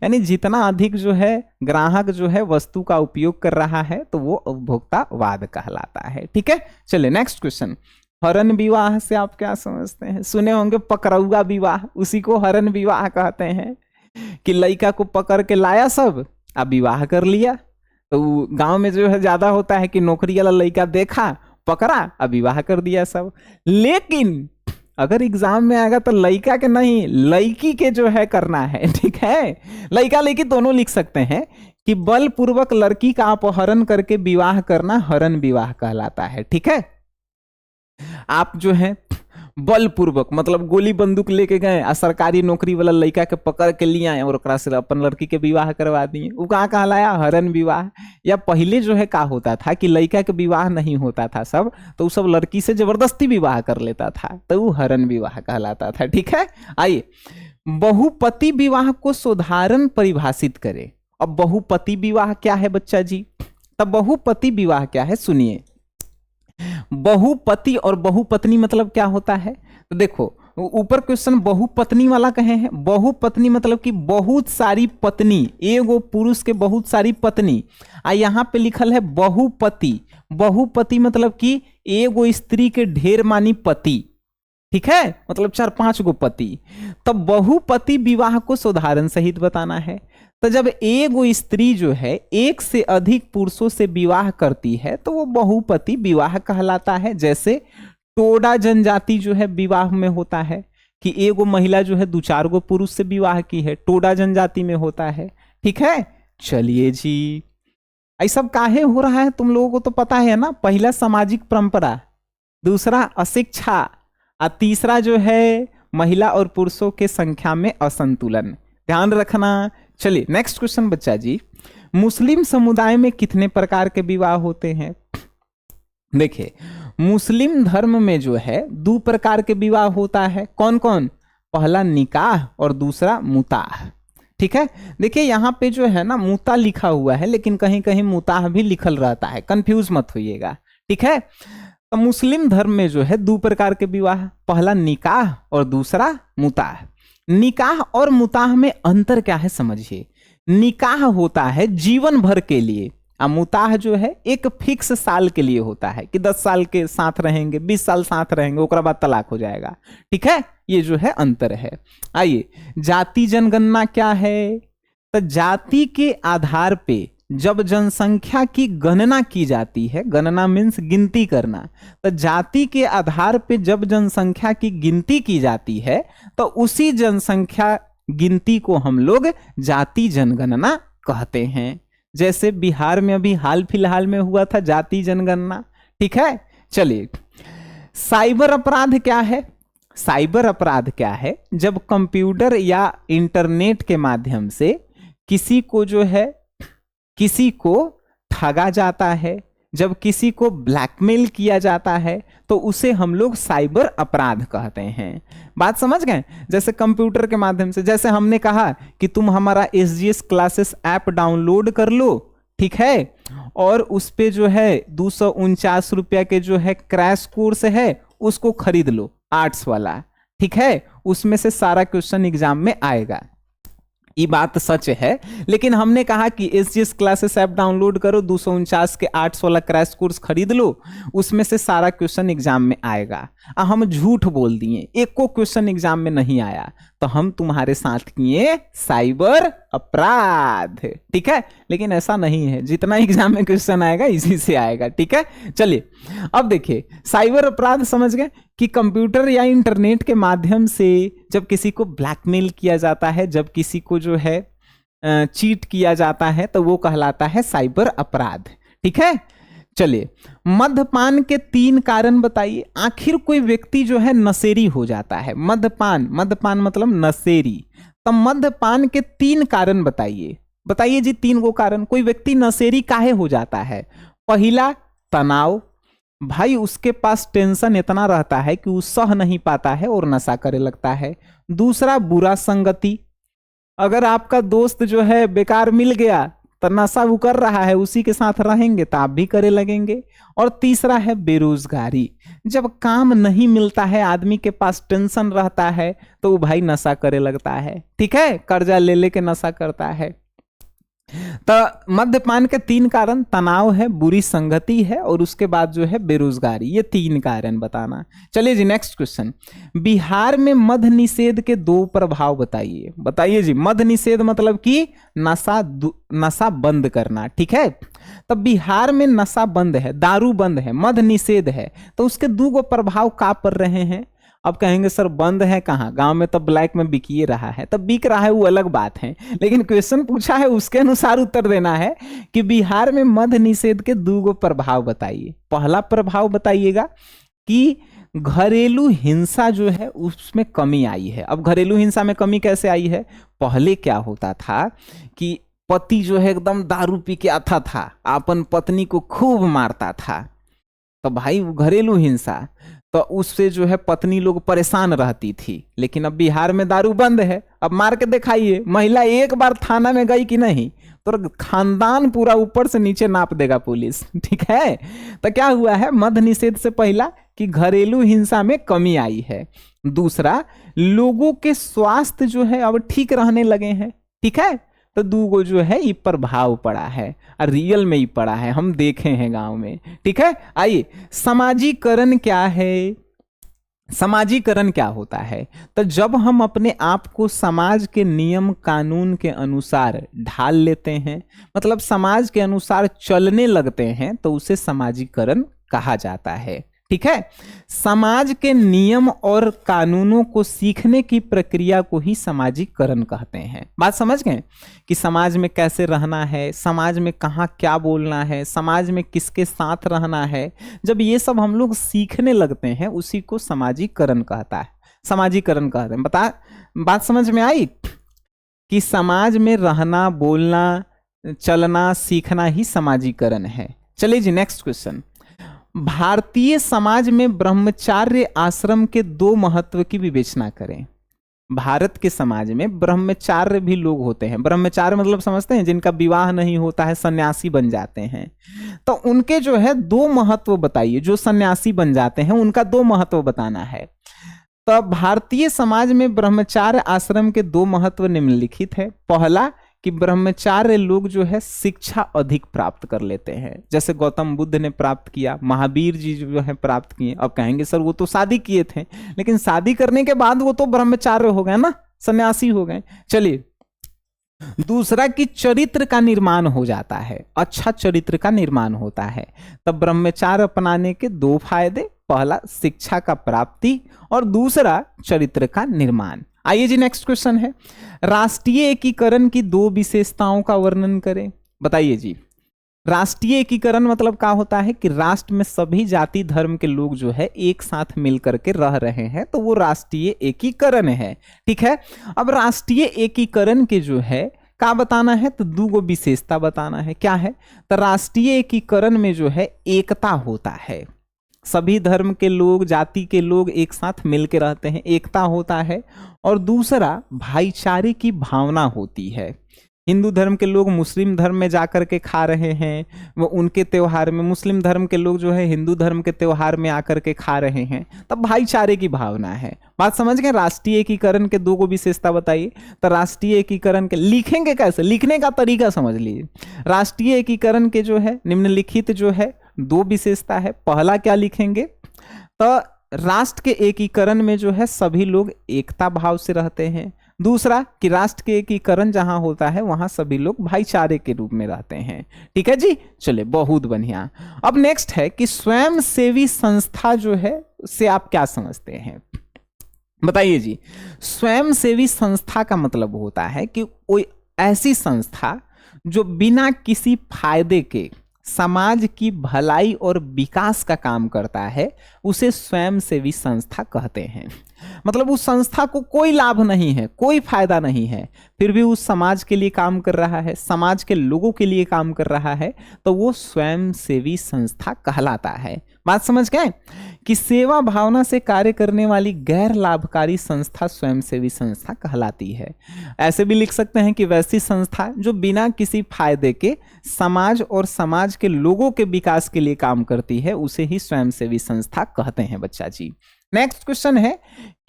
यानी जितना अधिक जो है ग्राहक जो है वस्तु का उपयोग कर रहा है तो वो उपभोक्तावाद कहलाता है। ठीक है, चलिए नेक्स्ट क्वेश्चन। हरण विवाह से आप क्या समझते हैं? सुने होंगे पकड़ौआ विवाह, उसी को हरण विवाह कहते हैं कि लड़का को पकड़ के लाया सब, अब विवाह कर लिया। तो गांव में जो है ज्यादा होता है कि नौकरी वाला लड़का देखा, पकड़ा, अब विवाह कर दिया सब। लेकिन अगर एग्जाम में आएगा तो लड़का के नहीं, लड़की के जो है करना है। ठीक है, लड़का लड़की दोनों लिख सकते हैं कि बलपूर्वक लड़की का अपहरण करके विवाह करना हरण विवाह कहलाता है। ठीक है, आप जो है बलपूर्वक मतलब गोली बंदूक लेके गए और सरकारी नौकरी वाला लड़का के पकड़ के लिए आए और ओकरा से अपन लड़की के विवाह करवा दिए, वो कहाँ कहलाया? हरण विवाह। या पहले जो है का होता था कि लड़का के विवाह नहीं होता था सब, तो सब लड़की से जबरदस्ती विवाह कर लेता था, तो वो हरण विवाह कहलाता था। ठीक है, आइए बहुपति विवाह को साधारण परिभाषित करें। अब बहुपति विवाह क्या है बच्चा जी? तब बहुपति विवाह क्या है सुनिए। बहुपति और बहुपत्नी मतलब क्या होता है? तो देखो ऊपर क्वेश्चन बहुपत्नी वाला कहे हैं। बहुपत्नी मतलब कि बहुत सारी पत्नी, एगो पुरुष के बहुत सारी पत्नी। यहाँ पे लिखल है बहुपति। बहुपति मतलब कि एगो स्त्री के ढेर मानी पति। ठीक है, मतलब 4-5 गो पति। तब बहुपति विवाह को साधारण सहित बताना है। तो जब एगो स्त्री जो है एक से अधिक पुरुषों से विवाह करती है तो वो बहुपति विवाह कहलाता है। जैसे टोडा जनजाति जो है विवाह में होता है कि एगो महिला जो है 2-4 गो पुरुष से विवाह की है, टोडा जनजाति में होता है। ठीक है, चलिए जी, ऐसा काहे हो रहा है तुम लोगों को तो पता है ना। पहला सामाजिक परंपरा, दूसरा अशिक्षा, और तीसरा जो है महिला और पुरुषों के संख्या में असंतुलन, ध्यान रखना। चलिए नेक्स्ट क्वेश्चन बच्चा जी, मुस्लिम समुदाय में कितने प्रकार के विवाह होते हैं? देखिए मुस्लिम धर्म में जो है 2 प्रकार के विवाह होता है। कौन कौन? पहला निकाह और दूसरा मुताह। ठीक है, देखिए यहाँ पे जो है ना मुता लिखा हुआ है लेकिन कहीं कहीं मुताह भी लिखल रहता है, कंफ्यूज मत होइएगा। ठीक है, तो मुस्लिम धर्म में जो है 2 प्रकार के विवाह, पहला निकाह और दूसरा मुताह। निकाह और मुताह में अंतर क्या है समझिए। निकाह होता है जीवन भर के लिए, और मुताह जो है एक फिक्स साल के लिए होता है कि 10 साल के साथ रहेंगे, 20 साल साथ रहेंगे, उसके बाद तलाक हो जाएगा। ठीक है, ये जो है अंतर है। आइए जाति जनगणना क्या है? तो जाति के आधार पे जब जनसंख्या की गणना की जाती है, गणना मीन्स गिनती करना, तो जाति के आधार पे जब जनसंख्या की गिनती की जाती है तो उसी जनसंख्या गिनती को हम लोग जाति जनगणना कहते हैं। जैसे बिहार में अभी हाल फिलहाल में हुआ था जाति जनगणना। ठीक है, चलिए साइबर अपराध क्या है? साइबर अपराध क्या है? जब कंप्यूटर या इंटरनेट के माध्यम से किसी को जो है किसी को ठगा जाता है, जब किसी को ब्लैकमेल किया जाता है तो उसे हम लोग साइबर अपराध कहते हैं। बात समझ गए? जैसे कंप्यूटर के माध्यम से, जैसे हमने कहा कि तुम हमारा SGS क्लासेस ऐप डाउनलोड कर लो, ठीक है, और उस पे जो है 249 रुपया के जो है क्रैश कोर्स है उसको खरीद लो, आर्ट्स वाला। ठीक है, उसमें से सारा क्वेश्चन एग्जाम में आएगा। ये बात सच है, लेकिन हमने कहा कि SGS क्लासेस ऐप डाउनलोड करो, 249 के आर्ट्स वाला क्रैश कोर्स खरीद लो, उसमें से सारा क्वेश्चन एग्जाम में आएगा। हम झूठ बोल दिए, एक को क्वेश्चन एग्जाम में नहीं आया, तो हम तुम्हारे साथ किए साइबर अपराध। ठीक है, लेकिन ऐसा नहीं है, जितना एग्जाम में क्वेश्चन आएगा इसी से आएगा। ठीक है, चलिए अब देखिए साइबर अपराध समझ गए कि कंप्यूटर या इंटरनेट के माध्यम से जब किसी को ब्लैकमेल किया जाता है, जब किसी को जो है चीट किया जाता है, तो वो कहलाता है साइबर अपराध। ठीक है, चलिए मद्यपान के 3 कारण बताइए। आखिर कोई व्यक्ति जो है नशेरी हो जाता है, मद्यपान, मद्यपान मतलब नशेरी, तो मद्यपान के 3 कारण बताइए। बताइए जी 3 गो कारण। कोई व्यक्ति नशेरी काहे हो जाता है? पहला तनाव, भाई उसके पास टेंशन इतना रहता है कि वो सह नहीं पाता है और नशा करे लगता है। दूसरा बुरा संगति, अगर आपका दोस्त जो है बेकार मिल गया तो नशा वो कर रहा है, उसी के साथ रहेंगे तो आप भी करे लगेंगे। और तीसरा है बेरोजगारी, जब काम नहीं मिलता है, आदमी के पास टेंशन रहता है तो वो भाई नशा करे लगता है। ठीक है, कर्जा ले लेके नशा करता है। तो मद्यपान के 3 कारण तनाव है, बुरी संगति है और उसके बाद जो है बेरोजगारी, ये 3 कारण बताना। चलिए जी नेक्स्ट क्वेश्चन। बिहार में मद्य निषेध के 2 प्रभाव बताइए। बताइए जी, मद्य निषेध मतलब कि नशा बंद करना। ठीक है, तब बिहार में नशा बंद है, दारू बंद है, मद्य निषेध है, तो उसके 2 प्रभाव का पड़ रहे हैं। अब कहेंगे सर बंद है कहाँ, गांव में तो ब्लैक में बिक ही रहा है। तब बिक रहा है वो अलग बात है, लेकिन क्वेश्चन पूछा है उसके अनुसार उत्तर देना है कि बिहार में मद्य निषेध के 2 प्रभाव बताइए। पहला प्रभाव बताइएगा कि घरेलू हिंसा जो है उसमें कमी आई है। अब घरेलू हिंसा में कमी कैसे आई है? पहले क्या होता था कि पति जो है एकदम दारू पी के आता था, अपन पत्नी को खूब मारता था, तो भाई घरेलू हिंसा, तो उससे जो है पत्नी लोग परेशान रहती थी। लेकिन अब बिहार में दारू बंद है, अब मार के दिखाइए, महिला एक बार थाना में गई कि नहीं तो खानदान पूरा ऊपर से नीचे नाप देगा पुलिस। ठीक है, तो क्या हुआ है, मद्य निषेध से पहला कि घरेलू हिंसा में कमी आई है। दूसरा, लोगों के स्वास्थ्य जो है अब ठीक रहने लगे हैं। ठीक है, तो 2 जो है ये प्रभाव पड़ा है और रियल में ही पड़ा है, हम देखे हैं गांव में। ठीक है, आइए समाजीकरण क्या है। समाजीकरण क्या होता है? तो जब हम अपने आप को समाज के नियम कानून के अनुसार ढाल लेते हैं, मतलब समाज के अनुसार चलने लगते हैं, तो उसे समाजीकरण कहा जाता है। ठीक है, समाज के नियम और कानूनों को सीखने की प्रक्रिया को ही सामाजिकरण कहते हैं। बात समझ गए कि समाज में कैसे रहना है, समाज में कहाँ क्या बोलना है, समाज में किसके साथ रहना है, जब ये सब हम लोग सीखने लगते हैं उसी को समाजीकरण कहता है, समाजीकरण कहते हैं। बात समझ में आई कि समाज में रहना, बोलना, चलना, सीखना ही समाजीकरण है। चलिए जी नेक्स्ट क्वेश्चन। भारतीय समाज में ब्रह्मचार्य आश्रम के 2 महत्व की विवेचना करें। भारत के समाज में ब्रह्मचार्य भी लोग होते हैं। ब्रह्मचार्य मतलब समझते हैं, जिनका विवाह नहीं होता है, सन्यासी बन जाते हैं, तो उनके जो है 2 महत्व बताइए। जो सन्यासी बन जाते हैं उनका 2 महत्व बताना है। तो भारतीय समाज में ब्रह्मचार्य आश्रम के 2 महत्व निम्नलिखित है। पहला कि ब्रह्मचार्य लोग जो है शिक्षा अधिक प्राप्त कर लेते हैं, जैसे गौतम बुद्ध ने प्राप्त किया, महावीर जी जो है प्राप्त किए। अब कहेंगे सर वो तो शादी किए थे, लेकिन शादी करने के बाद वो तो ब्रह्मचार्य हो गए ना, सन्यासी हो गए। चलिए, दूसरा कि चरित्र का निर्माण हो जाता है, अच्छा चरित्र का निर्माण होता है। तब ब्रह्मचार्य अपनाने के 2 फायदे, पहला शिक्षा का प्राप्ति और दूसरा चरित्र का निर्माण। आइए जी नेक्स्ट क्वेश्चन है, राष्ट्रीय एकीकरण की 2 विशेषताओं का वर्णन करें। बताइए जी, राष्ट्रीय एकीकरण मतलब क्या होता है कि राष्ट्र में सभी जाति धर्म के लोग जो है एक साथ मिलकर के रह रहे हैं, तो वो राष्ट्रीय एकीकरण है। ठीक है, अब राष्ट्रीय एकीकरण के जो है क्या बताना है, तो 2 विशेषता बताना है। क्या है, तो राष्ट्रीय एकीकरण में जो है एकता होता है, सभी धर्म के लोग, जाति के लोग एक साथ मिलकर रहते हैं, एकता होता है। और दूसरा भाईचारे की भावना होती है। हिंदू धर्म के लोग मुस्लिम धर्म में जाकर के खा रहे हैं, वो उनके त्योहार में, मुस्लिम धर्म के लोग जो है हिंदू धर्म के त्योहार में आकर के खा रहे हैं, तब भाईचारे की भावना है। बात समझ गए। राष्ट्रीय एकीकरण के 2 विशेषता बताइए। तो राष्ट्रीय एकीकरण के लिखेंगे कैसे, लिखने का तरीका समझ लीजिए। राष्ट्रीय एकीकरण के जो है निम्नलिखित जो है 2 विशेषता है। पहला क्या लिखेंगे, तो राष्ट्र के एकीकरण में जो है सभी लोग एकता भाव से रहते हैं। दूसरा कि राष्ट्र के एकीकरण जहां होता है वहां सभी लोग भाईचारे के रूप में रहते हैं। ठीक है जी, चले बहुत बढ़िया। अब नेक्स्ट है कि स्वयंसेवी संस्था जो है से आप क्या समझते हैं? बताइए जी। स्वयंसेवी संस्था का मतलब होता है कि कोई ऐसी संस्था जो बिना किसी फायदे के समाज की भलाई और विकास का काम करता है उसे स्वयंसेवी संस्था कहते हैं। मतलब उस संस्था को कोई लाभ नहीं है, कोई फायदा नहीं है, फिर भी उस समाज के लिए काम कर रहा है, समाज के लोगों के लिए काम कर रहा है, तो वो स्वयंसेवी संस्था कहलाता है। बात समझ गए कि सेवा भावना से कार्य करने वाली गैर लाभकारी संस्था स्वयंसेवी संस्था कहलाती है। ऐसे भी लिख सकते हैं कि वैसी संस्था जो बिना किसी फायदे के समाज और समाज के लोगों के विकास के लिए काम करती है उसे ही स्वयंसेवी संस्था कहते हैं बच्चा जी। नेक्स्ट क्वेश्चन है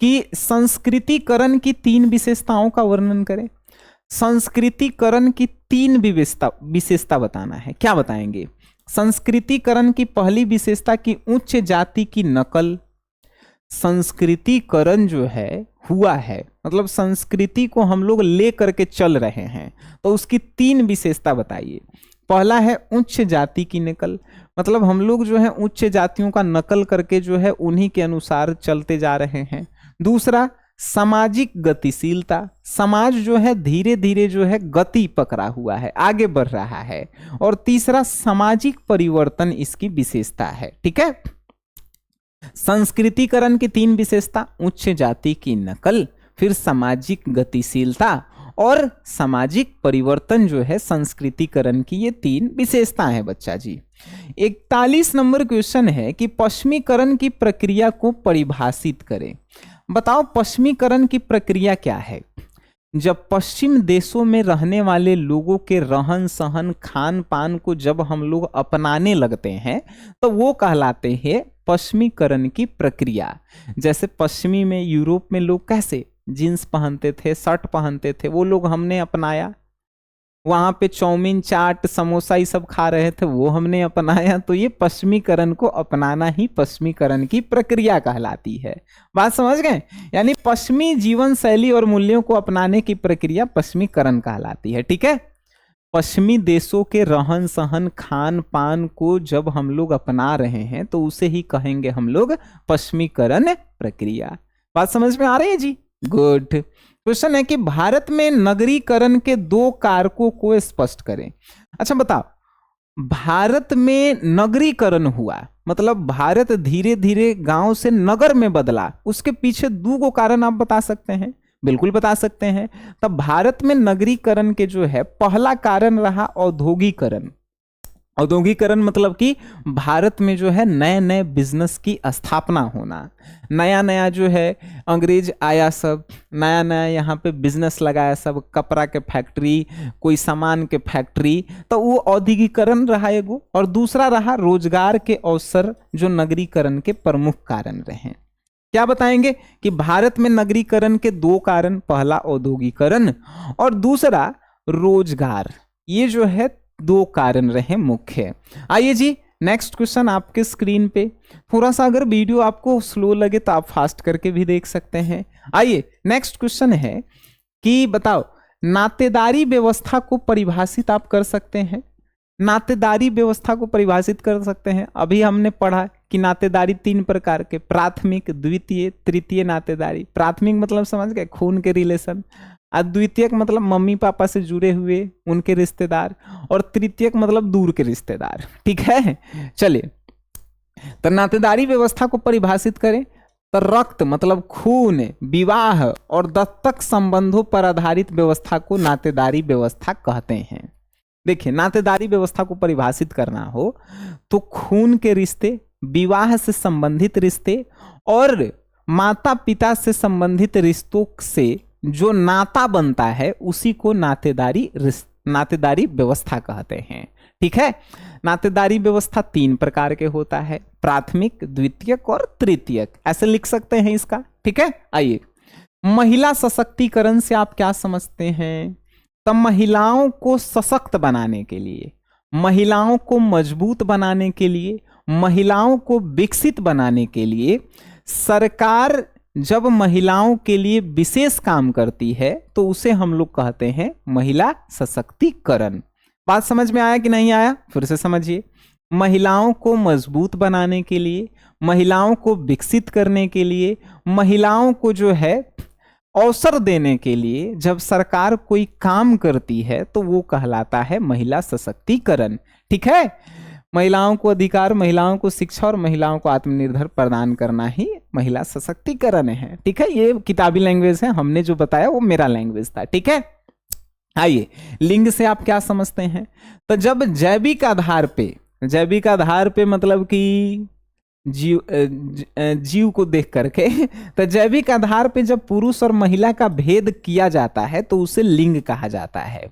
कि संस्कृतिकरण की 3 विशेषताओं का वर्णन करें। संस्कृतिकरण की 3 विशेषता बताना है। क्या बताएंगे? संस्कृतिकरण की पहली विशेषता की उच्च जाति की नकल। संस्कृतिकरण जो है हुआ है, मतलब संस्कृति को हम लोग ले करके चल रहे हैं, तो उसकी 3 विशेषता बताइए। पहला है उच्च जाति की नकल, मतलब हम लोग जो है उच्च जातियों का नकल करके जो है उन्हीं के अनुसार चलते जा रहे हैं। दूसरा सामाजिक गतिशीलता, समाज जो है धीरे धीरे जो है गति पकड़ा हुआ है, आगे बढ़ रहा है। और तीसरा सामाजिक परिवर्तन इसकी विशेषता है। ठीक है, संस्कृतिकरण की 3 विशेषता, उच्च जाति की नकल, फिर सामाजिक गतिशीलता और सामाजिक परिवर्तन जो है संस्कृतिकरण की, ये 3 विशेषता है बच्चा जी। 41 नंबर क्वेश्चन है कि पश्चिमीकरण की प्रक्रिया को परिभाषित करें। बताओ पश्चिमीकरण की प्रक्रिया क्या है? जब पश्चिम देशों में रहने वाले लोगों के रहन सहन खान पान को जब हम लोग अपनाने लगते हैं तो वो कहलाते हैं पश्चिमीकरण की प्रक्रिया। जैसे पश्चिमी में यूरोप में लोग कैसे जीन्स पहनते थे, शर्ट पहनते थे, वो लोग हमने अपनाया। वहां पे चाउमीन चाट समोसा ये सब खा रहे थे, वो हमने अपनाया। तो ये पश्चिमीकरण को अपनाना ही पश्चिमीकरण की प्रक्रिया कहलाती है। बात समझ गए? यानी पश्चिमी जीवन शैली और मूल्यों को अपनाने की प्रक्रिया पश्चिमीकरण कहलाती है। ठीक है, पश्चिमी देशों के रहन सहन खान पान को जब हम लोग अपना रहे हैं तो उसे ही कहेंगे हम लोग पश्चिमीकरण प्रक्रिया। बात समझ में आ रही है जी? गुड। क्वेश्चन है कि भारत में नगरीकरण के 2 कारकों को स्पष्ट करें। अच्छा बताओ, भारत में नगरीकरण हुआ मतलब भारत धीरे धीरे गांव से नगर में बदला, उसके पीछे 2 कारण आप बता सकते हैं? बिल्कुल बता सकते हैं। तब भारत में नगरीकरण के जो है पहला कारण रहा औद्योगिकरण। औद्योगिकरण मतलब कि भारत में जो है नए नए बिजनेस की स्थापना होना, नया नया जो है अंग्रेज आया, सब नया नया यहाँ पे बिजनेस लगाया, सब कपड़ा के फैक्ट्री, कोई सामान के फैक्ट्री, तो वो औद्योगिकरण रहा एगो। और दूसरा रहा रोजगार के अवसर, जो नगरीकरण के प्रमुख कारण रहे। क्या बताएंगे कि भारत में नगरीकरण के 2 कारण, पहला औद्योगिकरण और दूसरा रोजगार, ये जो है 2 कारण रहे मुख्य। आइए जी नेक्स्ट क्वेश्चन आपके स्क्रीन पे। थोड़ा सा अगर वीडियो आपको स्लो लगे तो आप फास्ट करके भी देख सकते हैं। आइए नेक्स्ट क्वेश्चन है कि बताओ नातेदारी व्यवस्था को परिभाषित आप कर सकते हैं? नातेदारी व्यवस्था को परिभाषित कर सकते हैं। अभी हमने पढ़ा कि नातेदारी 3 प्रकार के, प्राथमिक, द्वितीय, तृतीय नातेदारी। प्राथमिक मतलब समझ गए, खून के रिलेशन। अद्वितीयक मतलब मम्मी पापा से जुड़े हुए उनके रिश्तेदार, और तृतीयक मतलब दूर के रिश्तेदार। ठीक है, चलिए तो नातेदारी व्यवस्था को परिभाषित करें तो रक्त मतलब खून, विवाह और दत्तक संबंधों पर आधारित व्यवस्था को नातेदारी व्यवस्था कहते हैं। देखिए, नातेदारी व्यवस्था को परिभाषित करना हो तो खून के रिश्ते, विवाह से संबंधित रिश्ते और माता पिता से संबंधित रिश्तों से जो नाता बनता है उसी को नातेदारी व्यवस्था कहते हैं। ठीक है, नातेदारी व्यवस्था 3 प्रकार के होता है, प्राथमिक, द्वितीयक और तृतीयक, ऐसे लिख सकते हैं इसका। ठीक है, आइए महिला सशक्तिकरण से आप क्या समझते हैं? तो महिलाओं को सशक्त बनाने के लिए, महिलाओं को मजबूत बनाने के लिए, महिलाओं को विकसित बनाने के लिए सरकार जब महिलाओं के लिए विशेष काम करती है तो उसे हम लोग कहते हैं महिला सशक्तिकरण। बात समझ में आया कि नहीं आया? फिर से समझिए। महिलाओं को मजबूत बनाने के लिए, महिलाओं को विकसित करने के लिए, महिलाओं को जो है अवसर देने के लिए जब सरकार कोई काम करती है तो वो कहलाता है महिला सशक्तिकरण। ठीक है, महिलाओं को अधिकार, महिलाओं को शिक्षा और महिलाओं को आत्मनिर्भर प्रदान करना ही महिला सशक्तिकरण है। ठीक है, ये किताबी लैंग्वेज है, हमने जो बताया वो मेरा लैंग्वेज था। ठीक है, आइए लिंग से आप क्या समझते हैं? तो जब जैविक आधार पे मतलब कि जीव को देख करके तो जैविक आधार पे जब पुरुष और महिला का भेद किया जाता है तो उसे लिंग कहा जाता है।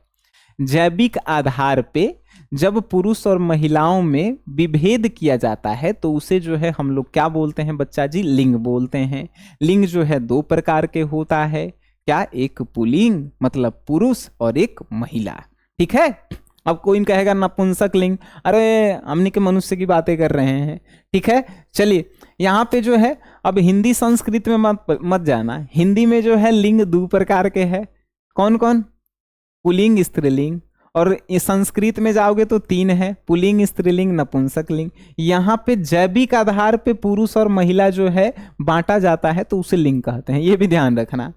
जैविक आधार पे जब पुरुष और महिलाओं में विभेद किया जाता है तो उसे जो है हम लोग क्या बोलते हैं बच्चा जी? लिंग बोलते हैं। लिंग जो है दो प्रकार के होता है, क्या? एक पुल्लिंग मतलब पुरुष और एक महिला। ठीक है, अब कोई कहेगा नपुंसक लिंग, अरे हमने के मनुष्य की बातें कर रहे हैं। ठीक है, चलिए यहाँ पे जो है अब हिंदी संस्कृत में मत जाना, हिंदी में जो है लिंग दो प्रकार के हैं। कौन कौन? पुल्लिंग, स्त्रीलिंग। और संस्कृत में जाओगे तो तीन है, पुल्लिंग, स्त्रीलिंग, नपुंसक लिंग। यहाँ पे जैविक आधार पे पुरुष और महिला जो है बांटा जाता है तो उसे लिंग कहते हैं, ये भी ध्यान रखना।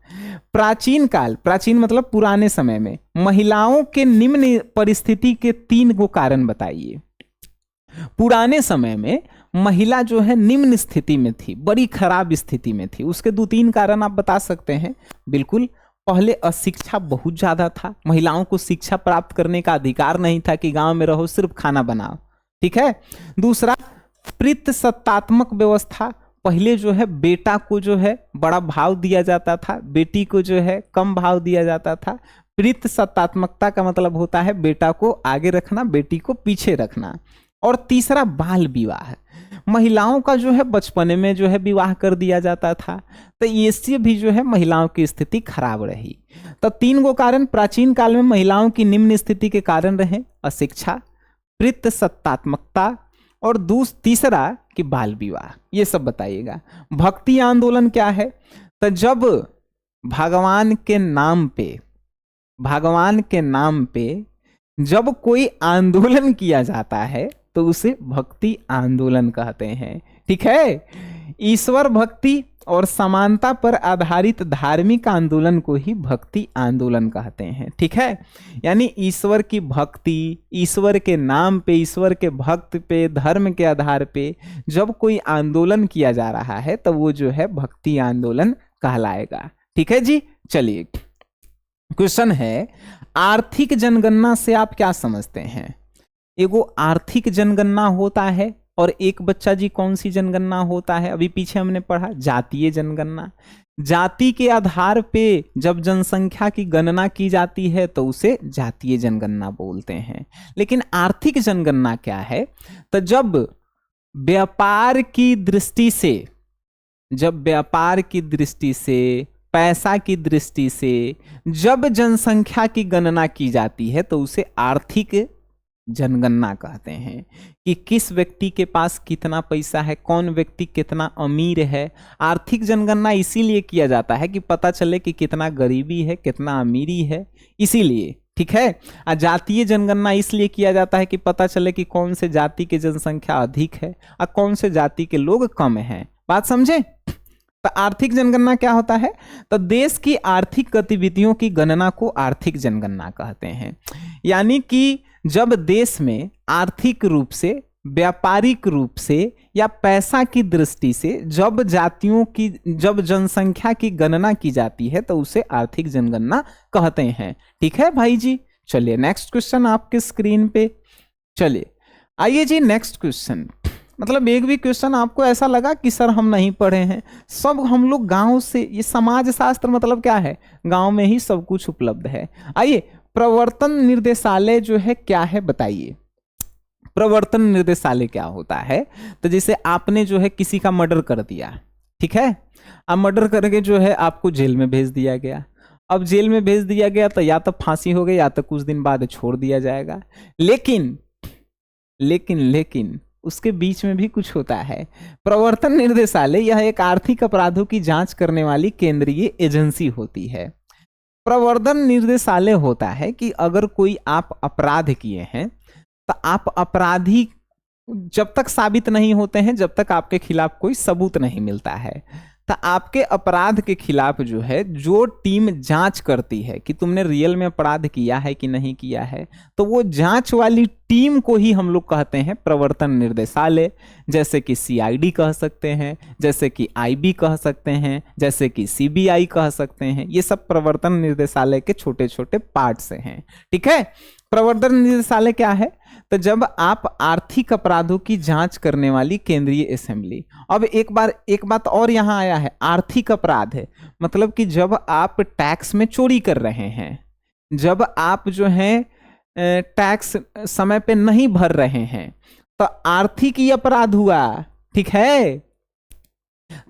प्राचीन मतलब पुराने समय में महिलाओं के निम्न परिस्थिति के 3 गो कारण बताइए। पुराने समय में महिला जो है निम्न स्थिति में थी, बड़ी खराब स्थिति में थी, उसके 2-3 कारण आप बता सकते हैं। बिल्कुल, पहले अशिक्षा बहुत ज्यादा था, महिलाओं को शिक्षा प्राप्त करने का अधिकार नहीं था कि गांव में रहो सिर्फ खाना बनाओ। ठीक है, दूसरा पितृसत्तात्मक व्यवस्था, पहले जो है बेटा को जो है बड़ा भाव दिया जाता था, बेटी को जो है कम भाव दिया जाता था। पितृसत्तात्मकता का मतलब होता है बेटा को आगे रखना, बेटी को पीछे रखना। और तीसरा बाल विवाह, महिलाओं का जो है बचपने में जो है विवाह कर दिया जाता था, तो इससे भी जो है महिलाओं की स्थिति खराब रही। तो 3 गो कारण प्राचीन काल में महिलाओं की निम्न स्थिति के कारण रहे, अशिक्षा, पितृसत्तात्मकता और तीसरा कि बाल विवाह। ये सब बताइएगा। भक्ति आंदोलन क्या है? तो जब भगवान के नाम पे जब कोई आंदोलन किया जाता है तो उसे भक्ति आंदोलन कहते हैं। ठीक है, ईश्वर भक्ति और समानता पर आधारित धार्मिक आंदोलन को ही भक्ति आंदोलन कहते हैं। ठीक है, यानी ईश्वर की भक्ति, ईश्वर के नाम पे, ईश्वर के भक्त पे, धर्म के आधार पे जब कोई आंदोलन किया जा रहा है तो वो जो है भक्ति आंदोलन कहलाएगा। ठीक है जी, चलिए क्वेश्चन है, आर्थिक जनगणना से आप क्या समझते हैं? एगो आर्थिक जनगणना होता है और एक बच्चा जी कौन सी जनगणना होता है? अभी पीछे हमने पढ़ा जातीय जनगणना। जाति के आधार पे जब जनसंख्या की गणना की जाती है तो उसे जातीय जनगणना बोलते हैं। लेकिन आर्थिक जनगणना क्या है? तो जब व्यापार की दृष्टि से, पैसा की दृष्टि से जब जनसंख्या की गणना की जाती है तो उसे आर्थिक जनगणना कहते हैं कि किस व्यक्ति के पास कितना पैसा है, कौन व्यक्ति कितना अमीर है। आर्थिक जनगणना इसीलिए किया जाता है कि पता चले कि कितना गरीबी है, कितना अमीरी है, इसीलिए। ठीक है, जातीय जनगणना इसलिए किया जाता है कि पता चले कि कौन से जाति की जनसंख्या अधिक है और कौन से जाति के लोग कम हैं। बात समझे? तो आर्थिक जनगणना क्या होता है? तो देश की आर्थिक गतिविधियों की गणना को आर्थिक जनगणना कहते हैं। यानी कि जब देश में आर्थिक रूप से, व्यापारिक रूप से या पैसा की दृष्टि से जब जनसंख्या की गणना की जाती है तो उसे आर्थिक जनगणना कहते हैं। ठीक है भाई जी, चलिए नेक्स्ट क्वेश्चन आपके स्क्रीन पे। चलिए आइए जी नेक्स्ट क्वेश्चन। मतलब एक भी क्वेश्चन आपको ऐसा लगा कि सर हम नहीं पढ़े हैं? सब हम लोग गांव से, ये समाज शास्त्र मतलब क्या है? गांव में ही सब कुछ उपलब्ध है। आइए, प्रवर्तन निर्देशालय जो है क्या है बताइए। प्रवर्तन निर्देशालय क्या होता है? तो जैसे आपने जो है किसी का मर्डर कर दिया, ठीक है, अब मर्डर करके जो है आपको जेल में भेज दिया गया। अब जेल में भेज दिया गया तो या तो फांसी हो गई या तो कुछ दिन बाद छोड़ दिया जाएगा। लेकिन उसके बीच में भी कुछ होता है। प्रवर्तन निर्देशालय यह एक आर्थिक अपराधों की जांच करने वाली केंद्रीय एजेंसी होती है। प्रवर्तन निर्देशालय होता है कि अगर कोई आप अपराध किए हैं तो आप अपराधी जब तक साबित नहीं होते हैं, जब तक आपके खिलाफ कोई सबूत नहीं मिलता है, तो आपके अपराध के खिलाफ जो है जो टीम जांच करती है कि तुमने रियल में अपराध किया है कि नहीं किया है, तो वो जांच वाली टीम को ही हम लोग कहते हैं प्रवर्तन निर्देशालय, जैसे कि सीआईडी कह सकते हैं, जैसे कि आईबी कह सकते हैं, जैसे कि सीबीआई कह सकते हैं। ये सब प्रवर्तन निर्देशालय के छोटे छोटे पार्ट से हैं। ठीक है, प्रवर्तन निर्देशालय क्या है? तो जब आप आर्थिक अपराधों की जांच करने वाली केंद्रीय असेंबली। अब एक बात और यहां आया है, आर्थिक अपराध है मतलब कि जब आप टैक्स में चोरी कर रहे हैं, जब आप जो है टैक्स समय पे नहीं भर रहे हैं, तो आर्थिक ही अपराध हुआ। ठीक है,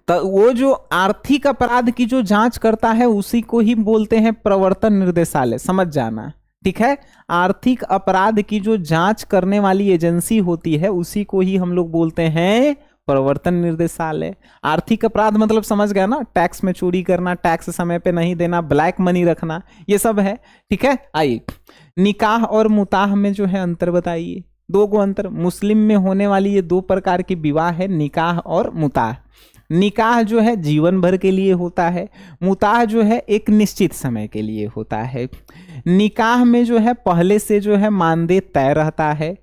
तो वो जो आर्थिक अपराध की जो जांच करता है उसी को ही बोलते हैं प्रवर्तन निर्देशालय, समझ जाना। ठीक है, आर्थिक अपराध की जो जांच करने वाली एजेंसी होती है उसी को ही हम लोग बोलते हैं प्रवर्तन निर्देशालय। आर्थिक अपराध मतलब समझ गया ना, टैक्स में चोरी करना, टैक्स समय पे नहीं देना, ब्लैक मनी रखना, ये सब है। ठीक है, आइए निकाह और मुताह में जो है अंतर बताइए। दो गो अंतर, मुस्लिम में होने वाली ये दो प्रकार की विवाह है, निकाह और मुताह। निकाह जो है जीवन भर के लिए होता है, मुताह जो है एक निश्चित समय के लिए होता है। निकाह में जो है पहले से जो है मानदेय तय रहता है,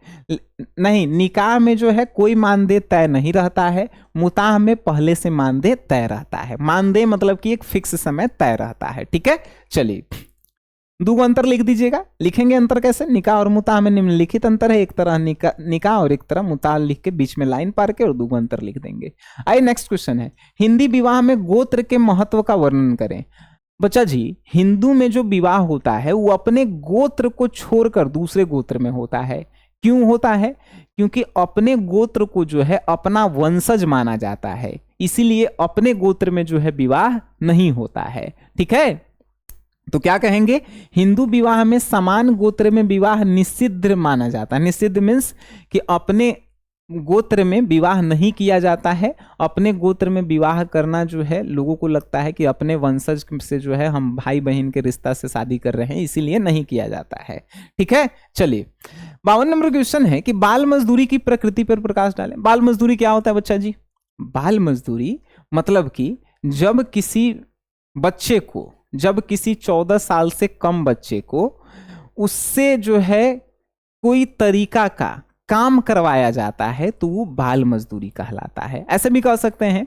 नहीं निकाह में जो है कोई मानदेय तय नहीं रहता है, मुताह में पहले से मानदेय तय रहता है। मानदेय मतलब कि एक फिक्स समय तय रहता है। ठीक है, चलिए दो अंतर लिख दीजिएगा। लिखेंगे अंतर कैसे? निकाह और मुताह में निम्नलिखित अंतर है, एक तरह निकाह और एक तरह मुताह लिख के बीच में लाइन पार के और दो अंतर लिख देंगे। आइए नेक्स्ट क्वेश्चन है, हिंदी विवाह में गोत्र के महत्व का वर्णन करें। बच्चा जी, हिंदू में जो विवाह होता है वो अपने गोत्र को छोड़कर दूसरे गोत्र में होता है। क्यों होता है? क्योंकि अपने गोत्र को जो है अपना वंशज माना जाता है, इसीलिए अपने गोत्र में जो है विवाह नहीं होता है। ठीक है, तो क्या कहेंगे? हिंदू विवाह में समान गोत्र में विवाह निषिद्ध माना जाता है। निषिद्ध मीन्स कि अपने गोत्र में विवाह नहीं किया जाता है। अपने गोत्र में विवाह करना जो है लोगों को लगता है कि अपने वंशज से जो है हम भाई बहन के रिश्ता से शादी कर रहे हैं, इसीलिए नहीं किया जाता है। ठीक है, चलिए 52 नंबर क्वेश्चन है कि बाल मजदूरी की प्रकृति पर प्रकाश डालें। बाल मजदूरी क्या होता है बच्चा जी? बाल मजदूरी मतलब कि जब किसी 14 साल से कम बच्चे को उससे जो है कोई तरीका का काम करवाया जाता है तो वो बाल मजदूरी कहलाता है। ऐसे भी कह सकते हैं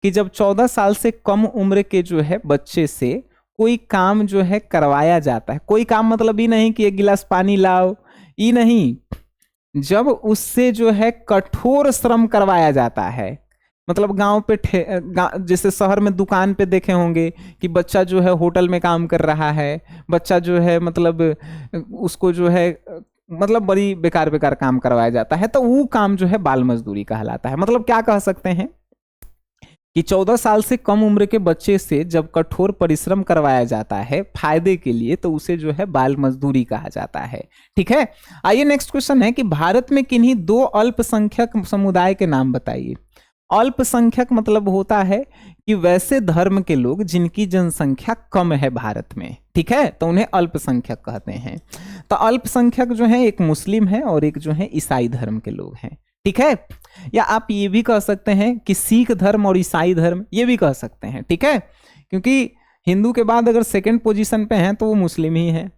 कि जब 14 साल से कम उम्र के जो है बच्चे से कोई काम जो है करवाया जाता है, कोई काम मतलब ये नहीं कि एक गिलास पानी लाओ, ये नहीं, जब उससे जो है कठोर श्रम करवाया जाता है। मतलब गांव पे जैसे शहर में दुकान पे देखे होंगे कि बच्चा जो है होटल में काम कर रहा है, बच्चा जो है मतलब उसको जो है मतलब बड़ी बेकार काम करवाया जाता है, तो वो काम जो है बाल मजदूरी कहलाता है। मतलब क्या कह सकते हैं कि 14 साल से कम उम्र के बच्चे से जब कठोर परिश्रम करवाया जाता है फायदे के लिए, तो उसे जो है बाल मजदूरी कहा जाता है। ठीक है, आइए नेक्स्ट क्वेश्चन है कि भारत में किन्हीं दो अल्पसंख्यक समुदाय के नाम बताइए। अल्पसंख्यक मतलब होता है कि वैसे धर्म के लोग जिनकी जनसंख्या कम है भारत में। ठीक है, तो उन्हें अल्पसंख्यक कहते हैं। तो अल्पसंख्यक जो है एक मुस्लिम है और एक जो है ईसाई धर्म के लोग हैं। ठीक है, या आप ये भी कह सकते हैं कि सिख धर्म और ईसाई धर्म, ये भी कह सकते हैं। ठीक है, क्योंकि हिंदू के बाद अगर सेकंड पोजीशन पे हैं तो वो मुस्लिम ही है।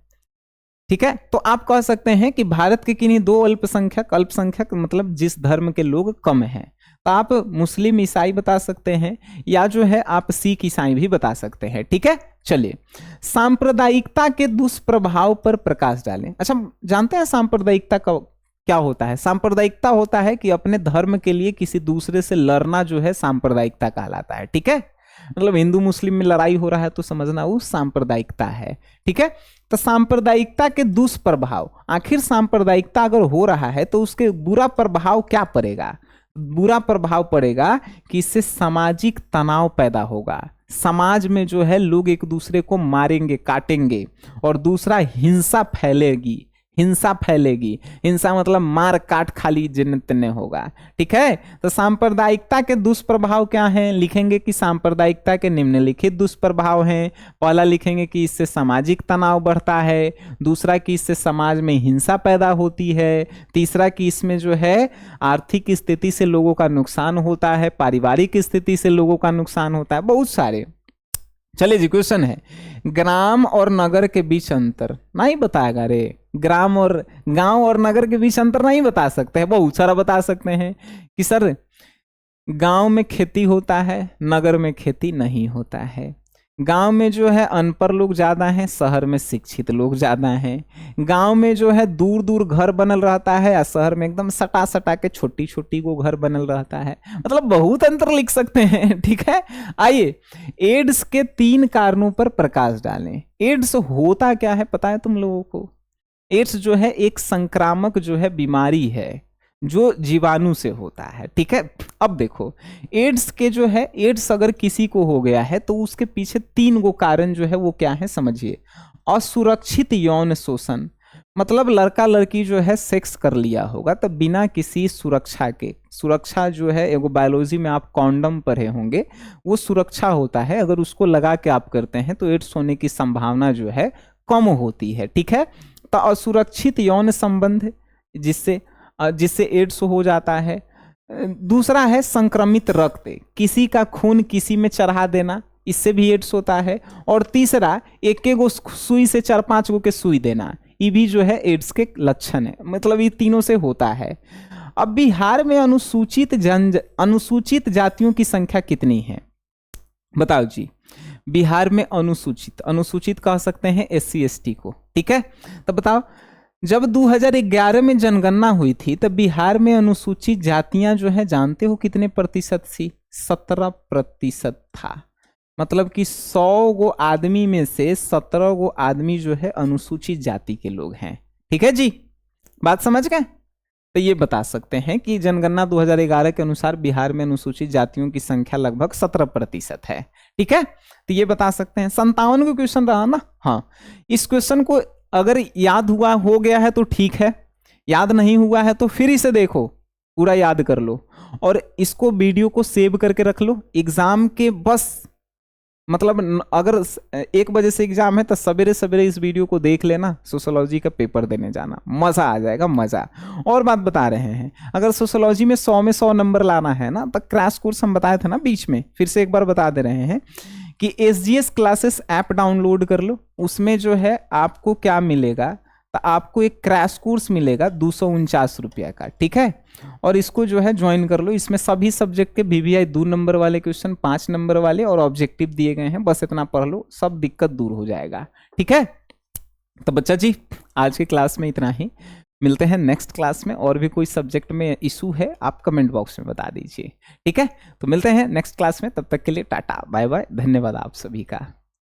ठीक है, तो आप कह सकते हैं कि भारत के किन्हीं दो अल्पसंख्यक मतलब जिस धर्म के लोग कम हैं, तो आप मुस्लिम ईसाई बता सकते हैं या जो है आप सिख ईसाई भी बता सकते हैं। ठीक है, चलिए सांप्रदायिकता के दुष्प्रभाव पर प्रकाश डालें। अच्छा, जानते हैं सांप्रदायिकता का क्या होता है? सांप्रदायिकता होता है कि अपने धर्म के लिए किसी दूसरे से लड़ना जो है सांप्रदायिकता कहलाता है। ठीक है, मतलब हिंदू मुस्लिम में लड़ाई हो रहा है तो समझना वो सांप्रदायिकता है। ठीक है, तो सांप्रदायिकता के दुष्प्रभाव, आखिर सांप्रदायिकता अगर हो रहा है तो उसके बुरा प्रभाव क्या पड़ेगा? बुरा प्रभाव पड़ेगा कि इससे सामाजिक तनाव पैदा होगा। समाज में जो है लोग एक दूसरे को मारेंगे, काटेंगे, और दूसरा हिंसा फैलेगी। हिंसा मतलब मार काट खाली जिन्न तिन्न होगा। ठीक है, तो सांप्रदायिकता के दुष्प्रभाव क्या हैं? लिखेंगे कि सांप्रदायिकता के निम्नलिखित दुष्प्रभाव हैं। पहला लिखेंगे कि इससे सामाजिक तनाव बढ़ता है, दूसरा कि इससे समाज में हिंसा पैदा होती है, तीसरा कि इसमें जो है आर्थिक स्थिति से लोगों का नुकसान होता है, पारिवारिक स्थिति से लोगों का नुकसान होता है, बहुत सारे। चलिए जी, क्वेश्चन है ग्राम और नगर के बीच अंतर। नहीं बताएगा रे, ग्राम और गांव और नगर के बीच अंतर नहीं बता सकते हैं, बहुत सारा बता सकते हैं कि सर गांव में खेती होता है, नगर में खेती नहीं होता है। गांव में जो है अनपढ़ लोग ज्यादा हैं, शहर में शिक्षित लोग ज्यादा हैं। गांव में जो है दूर दूर घर बनल रहता है, या शहर में एकदम सटा सटा के छोटी छोटी को घर बनल रहता है। मतलब बहुत अंतर लिख सकते हैं, ठीक है। आइए एड्स के 3 कारणों पर प्रकाश डालें। एड्स होता क्या है पता है तुम लोगों को? एड्स जो है एक संक्रामक जो है बीमारी है जो जीवाणु से होता है, ठीक है। अब देखो एड्स के जो है, एड्स अगर किसी को हो गया है तो उसके पीछे 3 गो कारण जो है वो क्या है समझिए। असुरक्षित यौन शोषण, मतलब लड़का लड़की जो है सेक्स कर लिया होगा तब बिना किसी सुरक्षा के, सुरक्षा जो है एगो बायोलॉजी में आप कॉन्डम पढ़े होंगे, वो सुरक्षा होता है। अगर उसको लगा के आप करते हैं तो एड्स होने की संभावना जो है कम होती है, ठीक है। तो असुरक्षित यौन संबंध जिससे एड्स हो जाता है। दूसरा है संक्रमित रक्त, किसी का खून किसी में चढ़ा देना, इससे भी एड्स होता है। और तीसरा एक गो सुई से 4-5 गो के सुई देना, ये भी जो है एड्स के लक्षण है। मतलब ये तीनों से होता है। अब बिहार में अनुसूचित जातियों की संख्या कितनी है बताओ जी। बिहार में अनुसूचित कह सकते हैं SC ST को, ठीक है। तो बताओ जब 2011 में जनगणना हुई थी तब बिहार में अनुसूचित जातियां जो है जानते हो कितने प्रतिशत थी? 17% था। मतलब कि 100 गो आदमी में से 17 गो आदमी जो है अनुसूचित जाति के लोग हैं, ठीक है जी। बात समझ गए? तो ये बता सकते हैं कि जनगणना 2011 के अनुसार बिहार में अनुसूचित जातियों की संख्या लगभग 17% है, ठीक है। तो ये बता सकते हैं। 57 को क्वेश्चन रहा ना, हाँ। इस क्वेश्चन को अगर याद हुआ हो गया है तो ठीक है, याद नहीं हुआ है तो फिर इसे देखो, पूरा याद कर लो और इसको वीडियो को सेव करके रख लो। एग्जाम के बस मतलब अगर 1 बजे से एग्जाम है तो सवेरे सवेरे इस वीडियो को देख लेना, सोशोलॉजी का पेपर देने जाना, मजा आ जाएगा, मजा। और बात बता रहे हैं, अगर सोशोलॉजी में 100 में 100 नंबर लाना है ना तो क्रैश कोर्स हम बताए थे ना बीच में, फिर से एक बार बता दे रहे हैं कि SGS क्लासेस ऐप डाउनलोड कर लो। उसमें जो है आपको क्या मिलेगा, तो आपको एक क्रैश कोर्स मिलेगा 249 रुपया का, ठीक है। और इसको जो है ज्वाइन कर लो। इसमें सभी सब्जेक्ट के VVI 2 नंबर वाले क्वेश्चन, 5 नंबर वाले और ऑब्जेक्टिव दिए गए हैं। बस इतना पढ़ लो, सब दिक्कत दूर हो जाएगा, ठीक है। तो बच्चा जी आज की क्लास में इतना ही, मिलते हैं नेक्स्ट क्लास में। और भी कोई सब्जेक्ट में इशू है आप कमेंट बॉक्स में बता दीजिए, ठीक है। तो मिलते हैं नेक्स्ट क्लास में, तब तक के लिए टाटा बाय बाय, धन्यवाद आप सभी का।